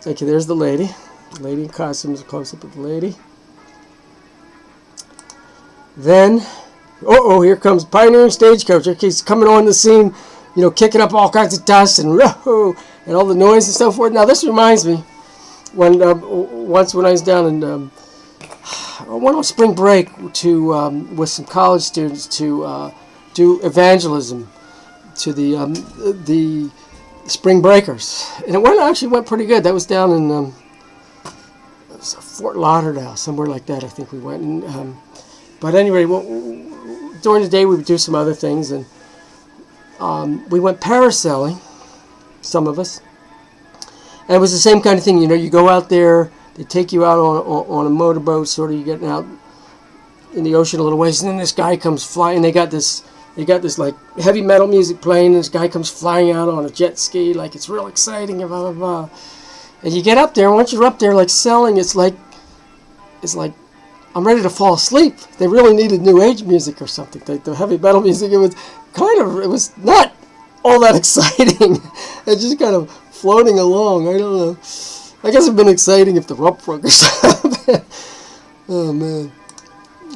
Okay, there's the lady. The lady in costume is a close-up of the lady. Then, here comes Pioneering Stagecoach. Okay, he's coming on the scene, you know, kicking up all kinds of dust and all the noise and so forth. Now, this reminds me when once when I was down in went on spring break with some college students to do evangelism to the spring breakers, and it actually went pretty good. That was down in Fort Lauderdale, somewhere like that. I think we went. And, but anyway, during the day we would do some other things, and we went parasailing, some of us. And it was the same kind of thing, you know. You go out there, they take you out on a motorboat, sort of. You're getting out in the ocean a little ways, and then this guy comes flying. They got this like heavy metal music playing, and this guy comes flying out on a jet ski, like it's real exciting, and blah blah blah. And you get up there, and once you're up there, like selling, it's like I'm ready to fall asleep. They really needed new age music or something. The heavy metal music, it was not all that exciting. It's just kind of floating along. I don't know. I guess it'd been exciting if the rope broke or something. Oh man.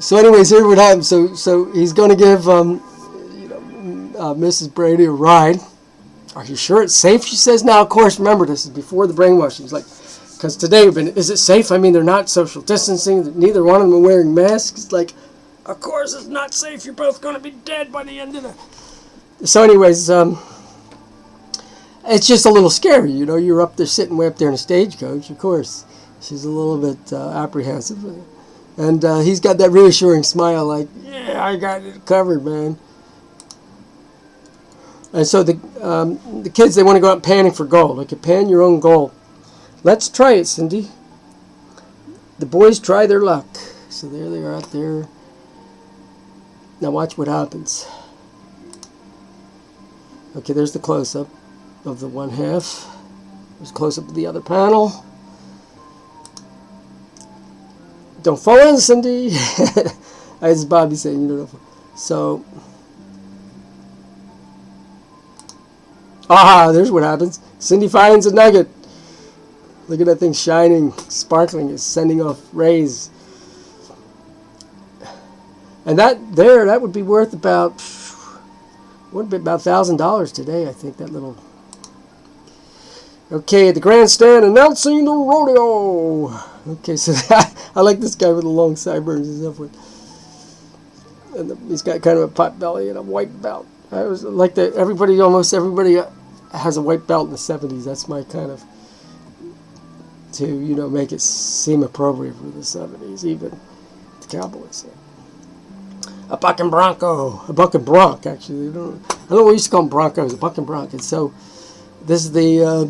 So anyways, here what happened. So he's going to give Mrs. Brady a ride. Are you sure it's safe? She says. Now, of course, remember this is before the brainwashing. He's like, because today is it safe? I mean, they're not social distancing. Neither one of them are wearing masks. It's like, Of course, it's not safe. You're both going to be dead by the end of the... So anyways, it's just a little scary, you know. You're up there, sitting way up there in a stagecoach, of course. She's a little bit apprehensive. And he's got that reassuring smile like, yeah, I got it covered, man. And so the kids, they want to go out panning for gold. Okay, pan your own gold. Let's try it, Cindy. The boys try their luck. So there they are out there. Now watch what happens. Okay, there's the close-up of the one half. There's a close-up of the other panel. Don't fall in, Cindy. As Bobby saying, you don't know. So, there's what happens. Cindy finds a nugget. Look at that thing shining, sparkling. It's sending off rays. And that would be worth about $1,000 today, I think, that little. Okay, the grandstand announcing the rodeo. Okay, so I like this guy with the long sideburns and stuff. And he's got kind of a pot belly and a white belt. I was like that. Almost everybody has a white belt in the 70s. That's my kind of, to, you know, make it seem appropriate for the 70s, even the Cowboys. A buck and bronco, a buck and bronc, actually. I don't know what we used to call them broncos, a buck and bronc. And so this is the,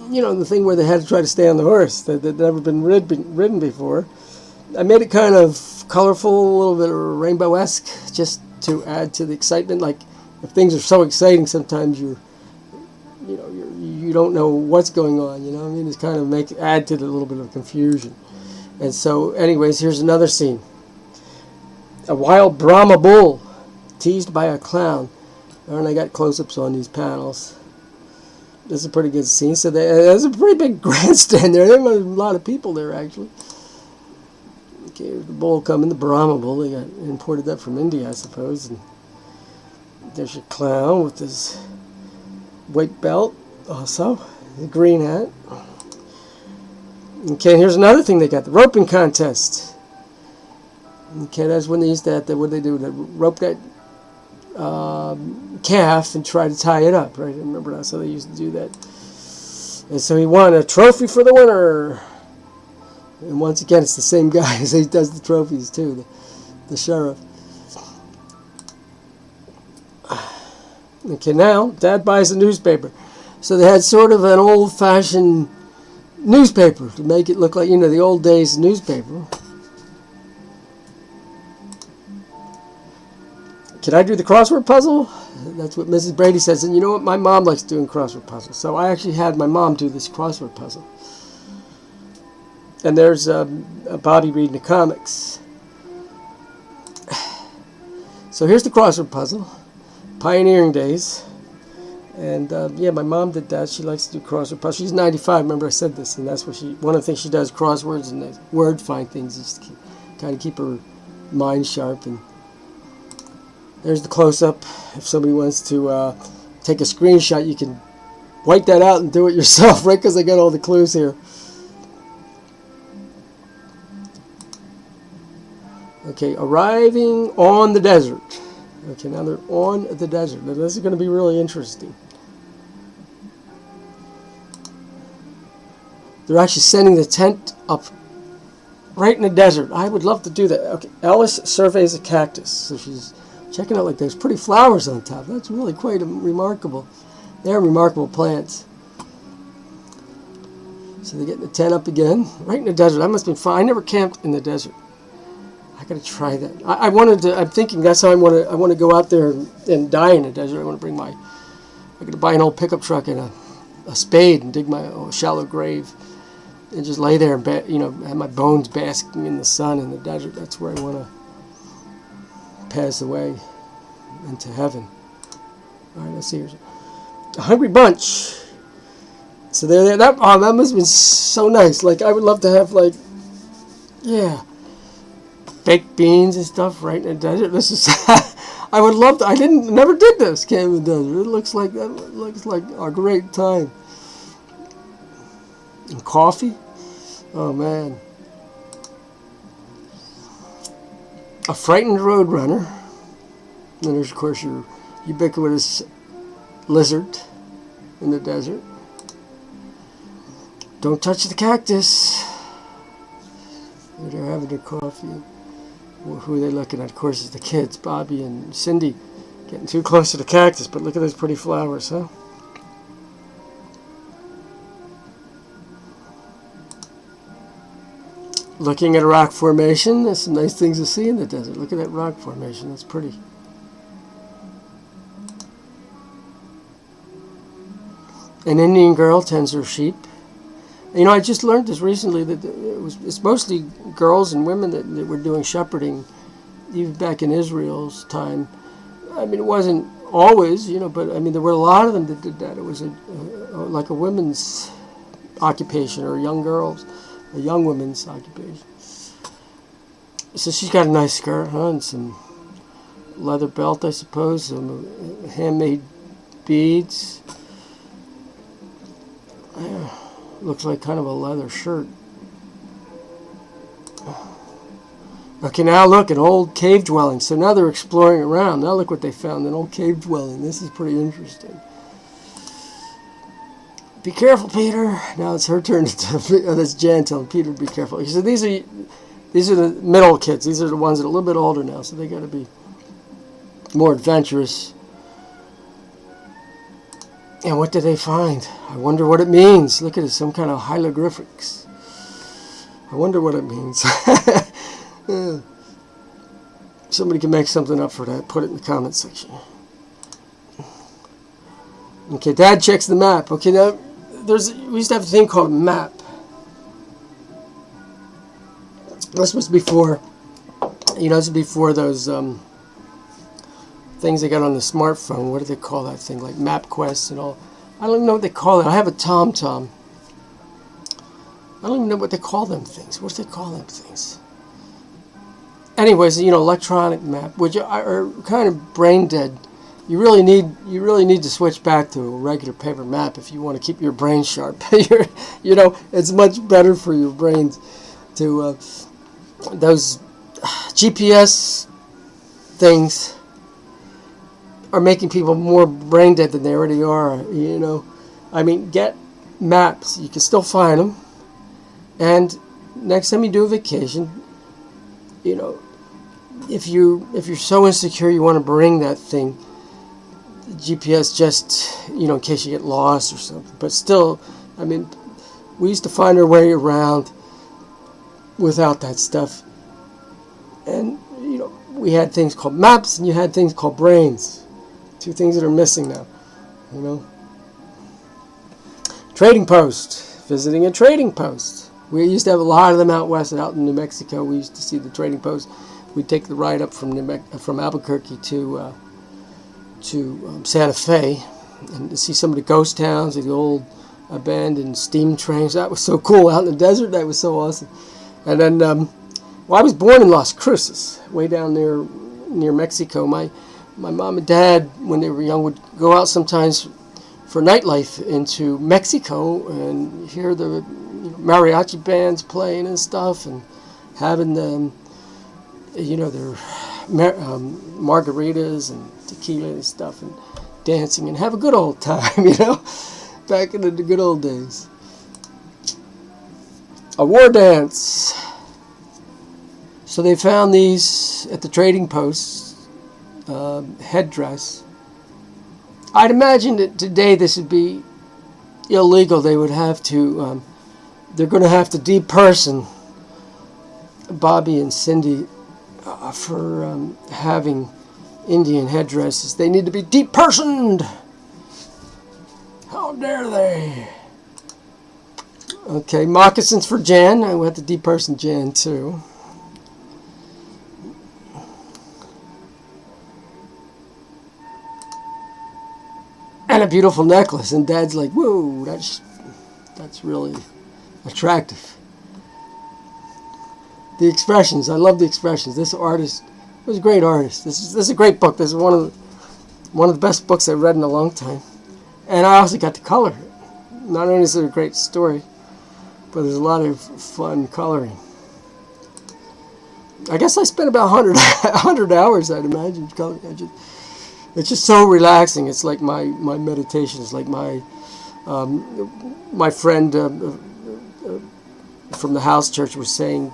you know, the thing where they had to try to stay on the horse that had never been ridden before. I made it kind of colorful, a little bit rainbow-esque, just to add to the excitement. Like, if things are so exciting, sometimes you don't know what's going on. You know what I mean? It's kind of add to the little bit of confusion. And so, anyways, here's another scene. A wild Brahma bull teased by a clown. And I got close-ups on these panels. This is a pretty good scene. So there's a pretty big grandstand there. There were a lot of people there, actually. Okay, the bull coming, the Brahma bull. They imported that from India, I suppose. And there's your clown with his white belt, also the green hat. Okay, here's another thing they got: the roping contest. Okay, that's when they used to have to, what they do, they rope that calf and try to tie it up, right? I remember that's how they used to do that. And so he won a trophy for the winner. And once again, it's the same guy as he does the trophies too, the sheriff. Okay, now Dad buys a newspaper. So they had sort of an old-fashioned newspaper to make it look like, you know, the old days newspaper. Can I do the crossword puzzle? That's what Mrs. Brady says. And you know what? My mom likes doing crossword puzzles. So I actually had my mom do this crossword puzzle. And there's Bobby reading the comics. So here's the crossword puzzle. Pioneering days. And yeah, my mom did that. She likes to do crossword puzzles. She's 95. Remember I said this. And that's what one of the things she does, crosswords and word find things, just to kind of keep her mind sharp. And there's the close-up. If somebody wants to take a screenshot, you can wipe that out and do it yourself, right? Because I got all the clues here. Okay, arriving on the desert. Okay, now they're on the desert. Now this is going to be really interesting. They're actually sending the tent up right in the desert. I would love to do that. Okay, Alice surveys a cactus. So she's checking out, like, there's pretty flowers on top. That's really quite remarkable. They're remarkable plants. So they're getting the tent up again, right in the desert. That must have been fun. I never camped in the desert. I gotta try that. I wanted to. I'm thinking that's how I want to go out there and die in the desert. I want to bring I'm gonna buy an old pickup truck and a spade and dig my shallow grave and just lay there and have my bones basking in the sun in the desert. That's where I want to pass away into heaven. All right, let's see. Here's a hungry bunch. So there. That must have been so nice. Like, I would love to have, like, yeah, baked beans and stuff right in the desert. This is I would love to. I never did this camp in the desert. It looks like a great time. And coffee. Oh man. a frightened road runner. And there's, of course, your ubiquitous lizard in the desert. Don't touch the cactus. They're having their coffee. Who are they looking at? Of course, it's the kids, Bobby and Cindy, getting too close to the cactus. But look at those pretty flowers, huh? Looking at a rock formation. There's some nice things to see in the desert. Look at that rock formation. That's pretty. An Indian girl tends her sheep. You know, I just learned this recently that it's mostly girls and women that were doing shepherding, even back in Israel's time. I mean, it wasn't always, you know, but I mean, there were a lot of them that did that. It was like a women's occupation, or a young woman's occupation. So she's got a nice skirt, huh, and some leather belt, I suppose, some handmade beads. Yeah. Looks like kind of a leather shirt. Okay, now look, an old cave dwelling. So now they're exploring around. Now look what they found, an old cave dwelling. This is pretty interesting. Be careful, Peter. Now it's her turn to that's Jan telling Peter to be careful. So these are the middle kids. These are the ones that are a little bit older now, so they got to be more adventurous. And what did they find? I wonder what it means. Look at it, some kind of hieroglyphics. I wonder what it means. Yeah. Somebody can make something up for that. Put it in the comment section. Okay, Dad checks the map. Okay, now we used to have a thing called a map. This was before, this was before those things they got on the smartphone. What do they call that thing? Like MapQuest and all. I don't even know what they call it. I have a TomTom. I don't even know what they call them things. What do they call them things? Anyways, electronic map, which are kind of brain dead. You really need to switch back to a regular paper map if you want to keep your brain sharp. It's much better for your brains to those GPS things are making people more brain dead than they already are. I mean, get maps. You can still find them. And next time you do a vacation, if you're so insecure you want to bring that thing, GPS, just in case you get lost or something. But still, I mean, we used to find our way around without that stuff. And we had things called maps, and you had things called brains. Two things that are missing now. Trading post. Visiting a trading post. We used to have a lot of them out west, out in New Mexico. We used to see the trading post. We'd take the ride up from Albuquerque to Santa Fe, and to see some of the ghost towns, the old abandoned steam trains. That was so cool out in the desert. That was so awesome. And then, I was born in Las Cruces, way down there near Mexico. My mom and dad, when they were young, would go out sometimes for nightlife into Mexico and hear the mariachi bands playing and stuff, and having them, their margaritas and tequila and stuff, and dancing, and have a good old time, back in the good old days. A war dance. So they found these at the trading posts, headdress. I'd imagine that today this would be illegal. They would have to, they're going to have to deperson Bobby and Cindy for having Indian headdresses. They need to be depersoned. How dare they? Okay, moccasins for Jan. I went to deperson Jan too. And a beautiful necklace. And Dad's like, whoa, that's really attractive. The expressions. I love the expressions. This artist was a great artist. This is a great book. This is one of the best books I've read in a long time. And I also got to color it. Not only is it a great story, but there's a lot of fun coloring. I guess I spent about 100 hours, I'd imagine, coloring. It's just so relaxing. It's like my meditation. It's like my friend from the house church was saying,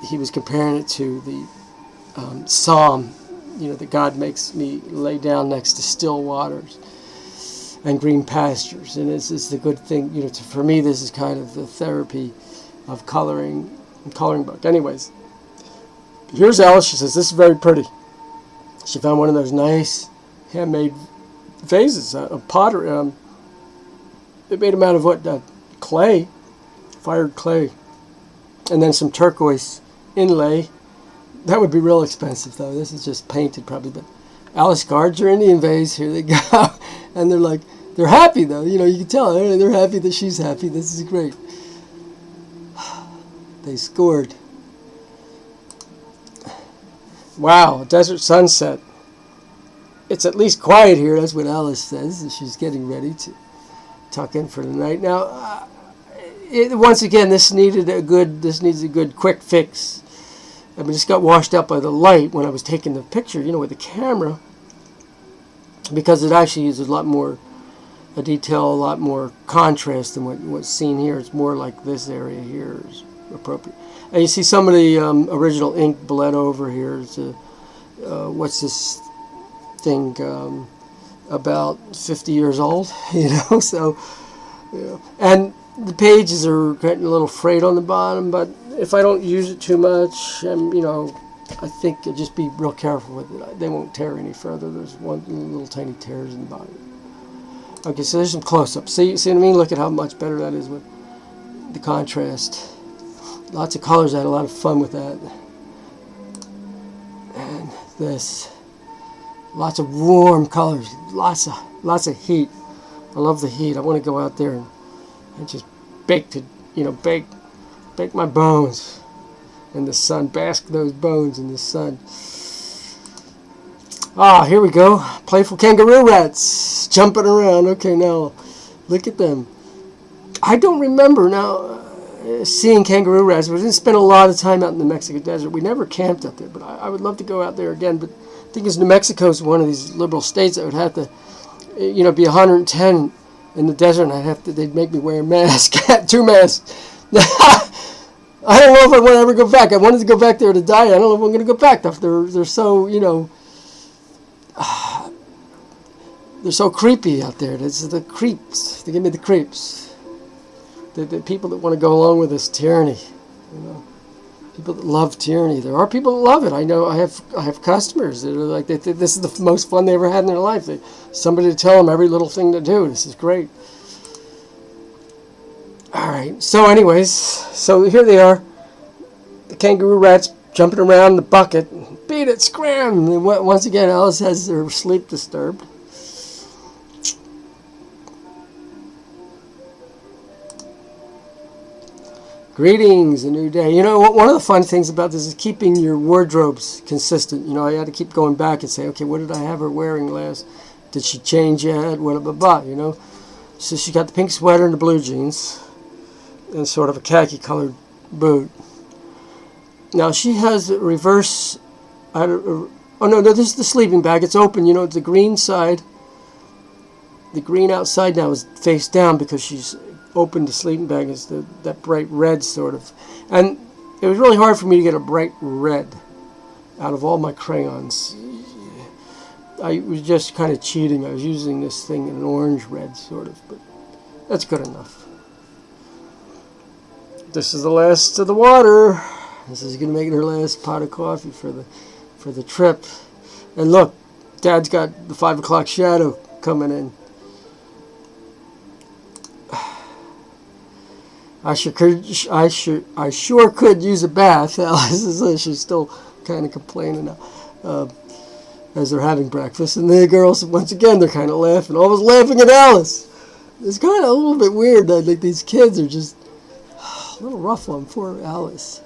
he was comparing it to the psalm, that God makes me lay down next to still waters and green pastures. And it's the good thing, for me, this is kind of the therapy of coloring book. Anyways, here's Alice. She says, this is very pretty. She found one of those nice handmade vases, pottery. They made them out of what? Clay, fired clay, and then some turquoise inlay. That would be real expensive, though. This is just painted, probably. But Alice guards her Indian vase. Here they go, and they're happy, though. You can tell they're happy that she's happy. This is great. They scored. Wow, desert sunset. It's at least quiet here. That's what Alice says. She's getting ready to tuck in for the night. Now, once again, this needs a good quick fix. I just got washed out by the light when I was taking the picture, with the camera, because it actually uses a lot more detail, a lot more contrast than what's seen here. It's more like this area here is appropriate. And you see some of the original ink bled over here. It's what's this thing, about 50 years old, so, and the pages are getting a little frayed on the bottom, but if I don't use it too much, I think I'll just be real careful with it. They won't tear any further. There's one little tiny tears in the bottom. Okay, so there's some close-ups. See what I mean? Look at how much better that is with the contrast. Lots of colors. I had a lot of fun with that. And this. Lots of warm colors. Lots of heat. I love the heat. I want to go out there and just bake my bones in the sun. Bask those bones in the sun. Here we go. Playful kangaroo rats jumping around. Okay, now look at them. I don't remember now seeing kangaroo rats. We didn't spend a lot of time out in the Mexican desert. We never camped out there, but I would love to go out there again. But the thing is, New Mexico is one of these liberal states that would have to, be 110 in the desert, and they'd make me wear a mask, 2 masks. I don't know if I want to ever go back. I wanted to go back there to die. I don't know if I'm going to go back. They're so, they're so creepy out there. It's the creeps. They give me the creeps. The people that want to go along with this tyranny. People that love tyranny. There are people that love it. I know. I have customers that are like, this is the most fun they ever had in their life. Somebody to tell them every little thing to do. This is great. All right. So, anyways, here they are. The kangaroo rats jumping around the bucket. Beat it, scram! And once again, Alice has her sleep disturbed. Greetings, a new day. One of the fun things about this is keeping your wardrobes consistent. I had to keep going back and say, okay, what did I have her wearing last? Did she change yet? What, blah, blah, blah, So she got the pink sweater and the blue jeans and sort of a khaki colored boot. Now she has a reverse, oh no, this is the sleeping bag. It's open, the green side. The green outside now is face down because she's opened the sleeping bag. Is that bright red sort of. And it was really hard for me to get a bright red out of all my crayons. I was just kind of cheating. I was using this thing in an orange red sort of, but that's good enough. This is the last of the water. This is going to make it her last pot of coffee for the trip. And look, Dad's got the 5 o'clock shadow coming in. I sure could use a bath. Alice says she's still kind of complaining now, as they're having breakfast. And the girls, once again, they're kind of laughing. Always laughing at Alice. It's kind of a little bit weird that these kids are just a little rough on poor Alice.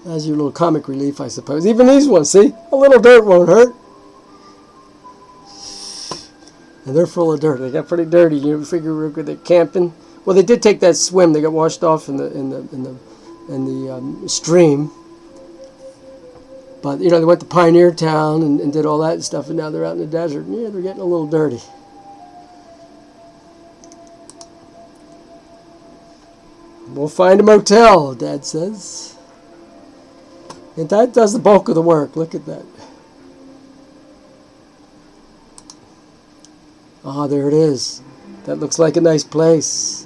That's your little comic relief, I suppose. Even these ones, see? A little dirt won't hurt. And they're full of dirt. They got pretty dirty. You figure they're camping. Well, they did take that swim. They got washed off in the stream. But, you know, they went to Pioneer Town and did all that stuff, and now they're out in the desert. And, yeah, they're getting a little dirty. We'll find a motel, Dad says. And that does the bulk of the work. Look at that. Ah, there it is. That looks like a nice place.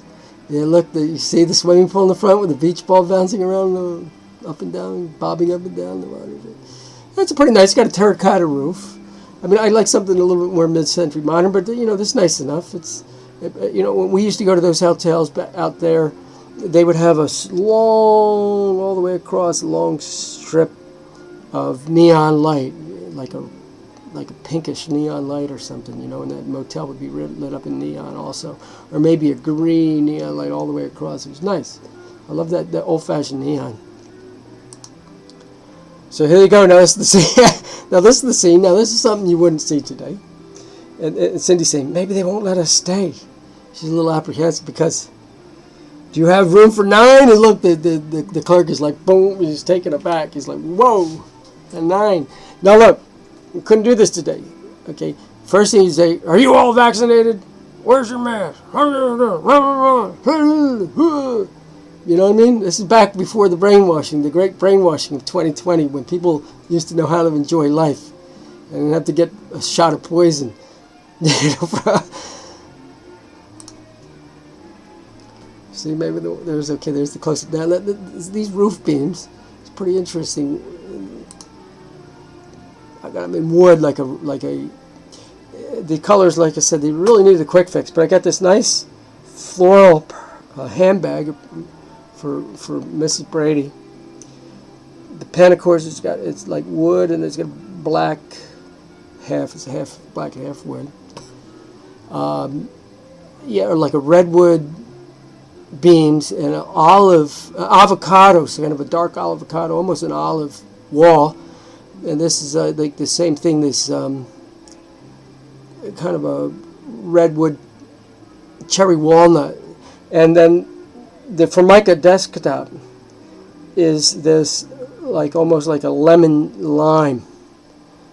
Yeah, look, you see the swimming pool in the front with the beach ball bouncing around up and down, bobbing up and down the water. That's a pretty nice. It's got a terracotta roof. I mean, I like something a little bit more mid-century modern, but, you know, this is nice enough. You know, when we used to go to those hotels out there, they would have a long, all the way across, a long strip of neon light, like a pinkish neon light or something, you know, and that motel would be lit up in neon also, or maybe a green neon light all the way across. It was nice. I love that old-fashioned neon. So here you go. Now this is the scene. Now this is the scene. Now this is something you wouldn't see today. And Cindy's saying, maybe they won't let us stay. She's a little apprehensive because, do you have room for 9? And look, the clerk is like, boom, he's taken aback. He's like, whoa, a 9. Now look, we couldn't do this today. Okay, first thing you say, are you all vaccinated? Where's your mask? You know what I mean? This is back before the brainwashing, the great brainwashing of 2020, when people used to know how to enjoy life and didn't have to get a shot of poison. See, maybe there's the close-up. Now, these roof beams, it's pretty interesting. I got them in wood, like a. The colors, like I said, they really needed a quick fix. But I got this nice floral handbag for Mrs. Brady. The pen, of course, it's like wood, and it's got black half. It's half black, half wood. Yeah, or like a redwood beams and an avocado, so kind of a dark avocado, almost an olive wall. And this is like the same thing. This kind of a redwood cherry walnut, and then the Formica desktop is this like almost like a lemon lime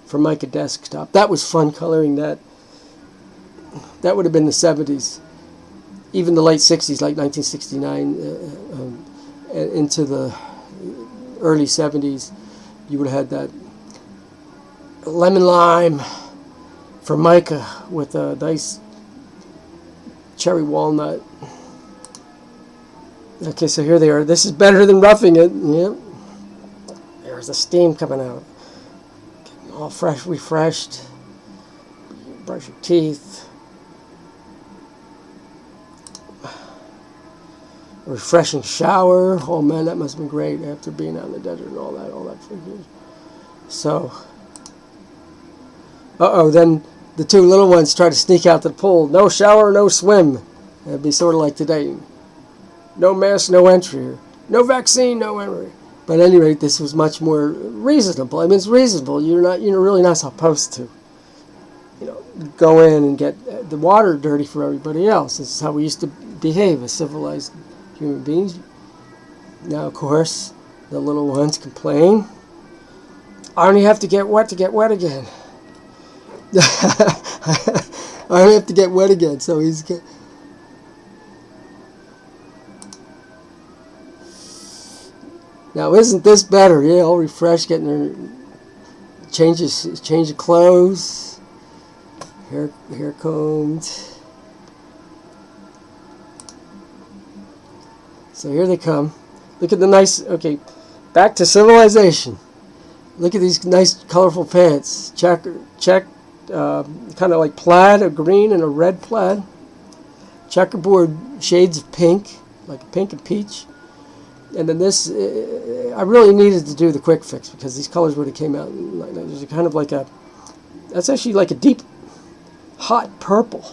Formica desktop. That was fun coloring that. That would have been the 70s, even the late 60s, like 1969, into the early 70s. You would have had that lemon lime Formica with a nice cherry walnut. Okay, so here they are. This is better than roughing it. Yep. There's the steam coming out. Getting all fresh, refreshed. Brush your teeth. A refreshing shower. Oh man, that must have been great after being out in the desert and all that for years. So, then the two little ones try to sneak out to the pool. No shower, no swim. It'd be sort of like today. No mask, no entry. No vaccine, no entry. But at any rate, this was much more reasonable. I mean, it's reasonable. You're really not supposed to, go in and get the water dirty for everybody else. This is how we used to behave as civilized human beings. Now, of course, the little ones complain. I only have to get wet again. I only have to get wet again. So he's get. Now, isn't this better? Yeah, all refreshed, getting their change of clothes, hair combed. So here they come. Look at the nice. Okay, back to civilization. Look at these nice, colorful pants. Check, kind of like plaid, a green and a red plaid. Checkerboard shades of pink, like pink and peach. And then this, I really needed to do the quick fix because these colors would have came out. There's kind of like that's actually like a deep, hot purple,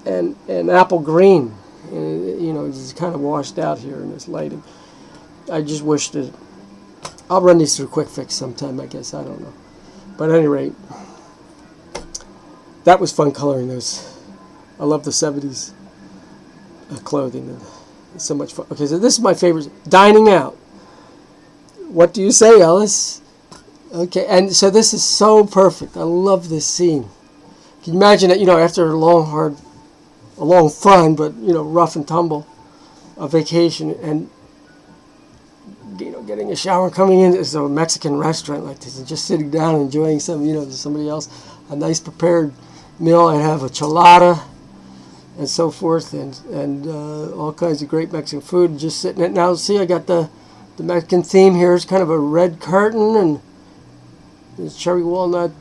and apple green. And, it's kind of washed out here in this lighting. I just wish that I'll run these through quick fix sometime. I guess, I don't know. But at any rate, that was fun coloring those. I love the 70s. clothing. It's so much fun. Okay, so this is my favorite. Dining out. What do you say, Ellis? Okay, and so this is so perfect. I love this scene. Can you imagine that, after a long fun, but, rough and tumble, a vacation, and, getting a shower, coming in, it's a Mexican restaurant like this, and just sitting down and enjoying somebody else, a nice prepared meal. I'd have a chelada and so forth, and all kinds of great Mexican food, and just sitting. Now, see, I got the Mexican theme here. It's kind of a red curtain, and there's cherry walnut,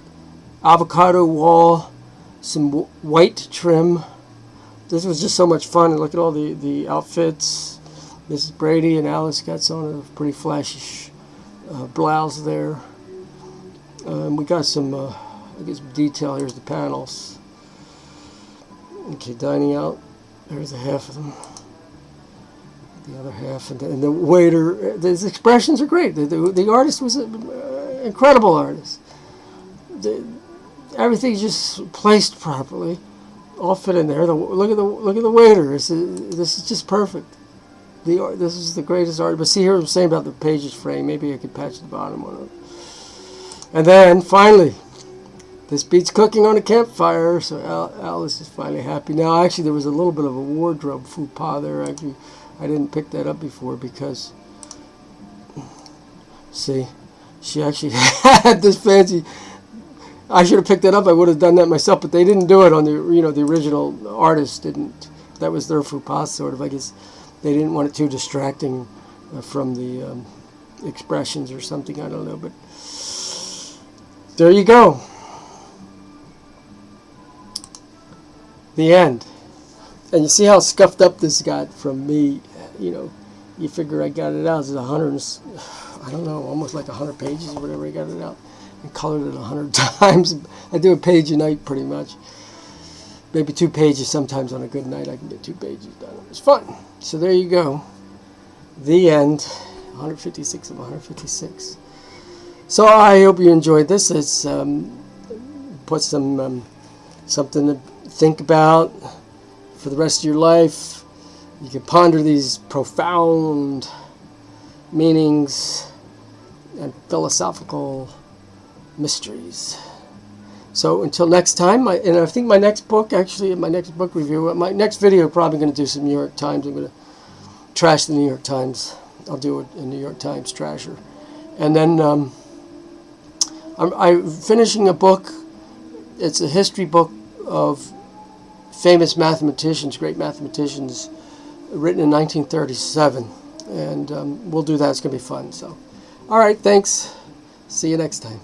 avocado wall, some white trim. This was just so much fun. And look at all the outfits. Mrs. Brady and Alice got on a pretty flashy blouse there. We got some, I guess, detail. Here's the panels. Okay, dining out. There's a half of them. The other half, and the waiter. His expressions are great. The artist was an incredible artist. Everything's just placed properly, all fit in there. Look at the waiter. This is just perfect. This is the greatest art. But see, here I'm saying about the pages frame. Maybe I could patch the bottom on it. And then finally, this beats cooking on a campfire. So Alice is finally happy. Now, actually, there was a little bit of a wardrobe faux pas there. Actually, I didn't pick that up before because, see, she actually had this fancy. I should have picked that up. I would have done that myself, but they didn't do it on the the original artist didn't. That was their faux pas, sort of. I guess they didn't want it too distracting from the expressions or something. I don't know, but there you go. The end. And you see how scuffed up this got from me. You figure I got it out. It's 100. I don't know, almost like 100 pages or whatever. I got it out. And colored it 100 times. I do a page a night pretty much. Maybe 2 pages sometimes on a good night. I can get 2 pages done. It was fun. So there you go. The end. 156 of 156. So I hope you enjoyed this. It's put some something to think about for the rest of your life. You can ponder these profound meanings and philosophical mysteries. So until next time, and I think my next book review, my next video, I'm probably going to do some New York Times. I'm going to trash the New York Times. I'll do a New York Times trasher. And then I'm finishing a book. It's a history book of famous mathematicians, great mathematicians, written in 1937. And we'll do that. It's going to be fun. So, all right, thanks. See you next time.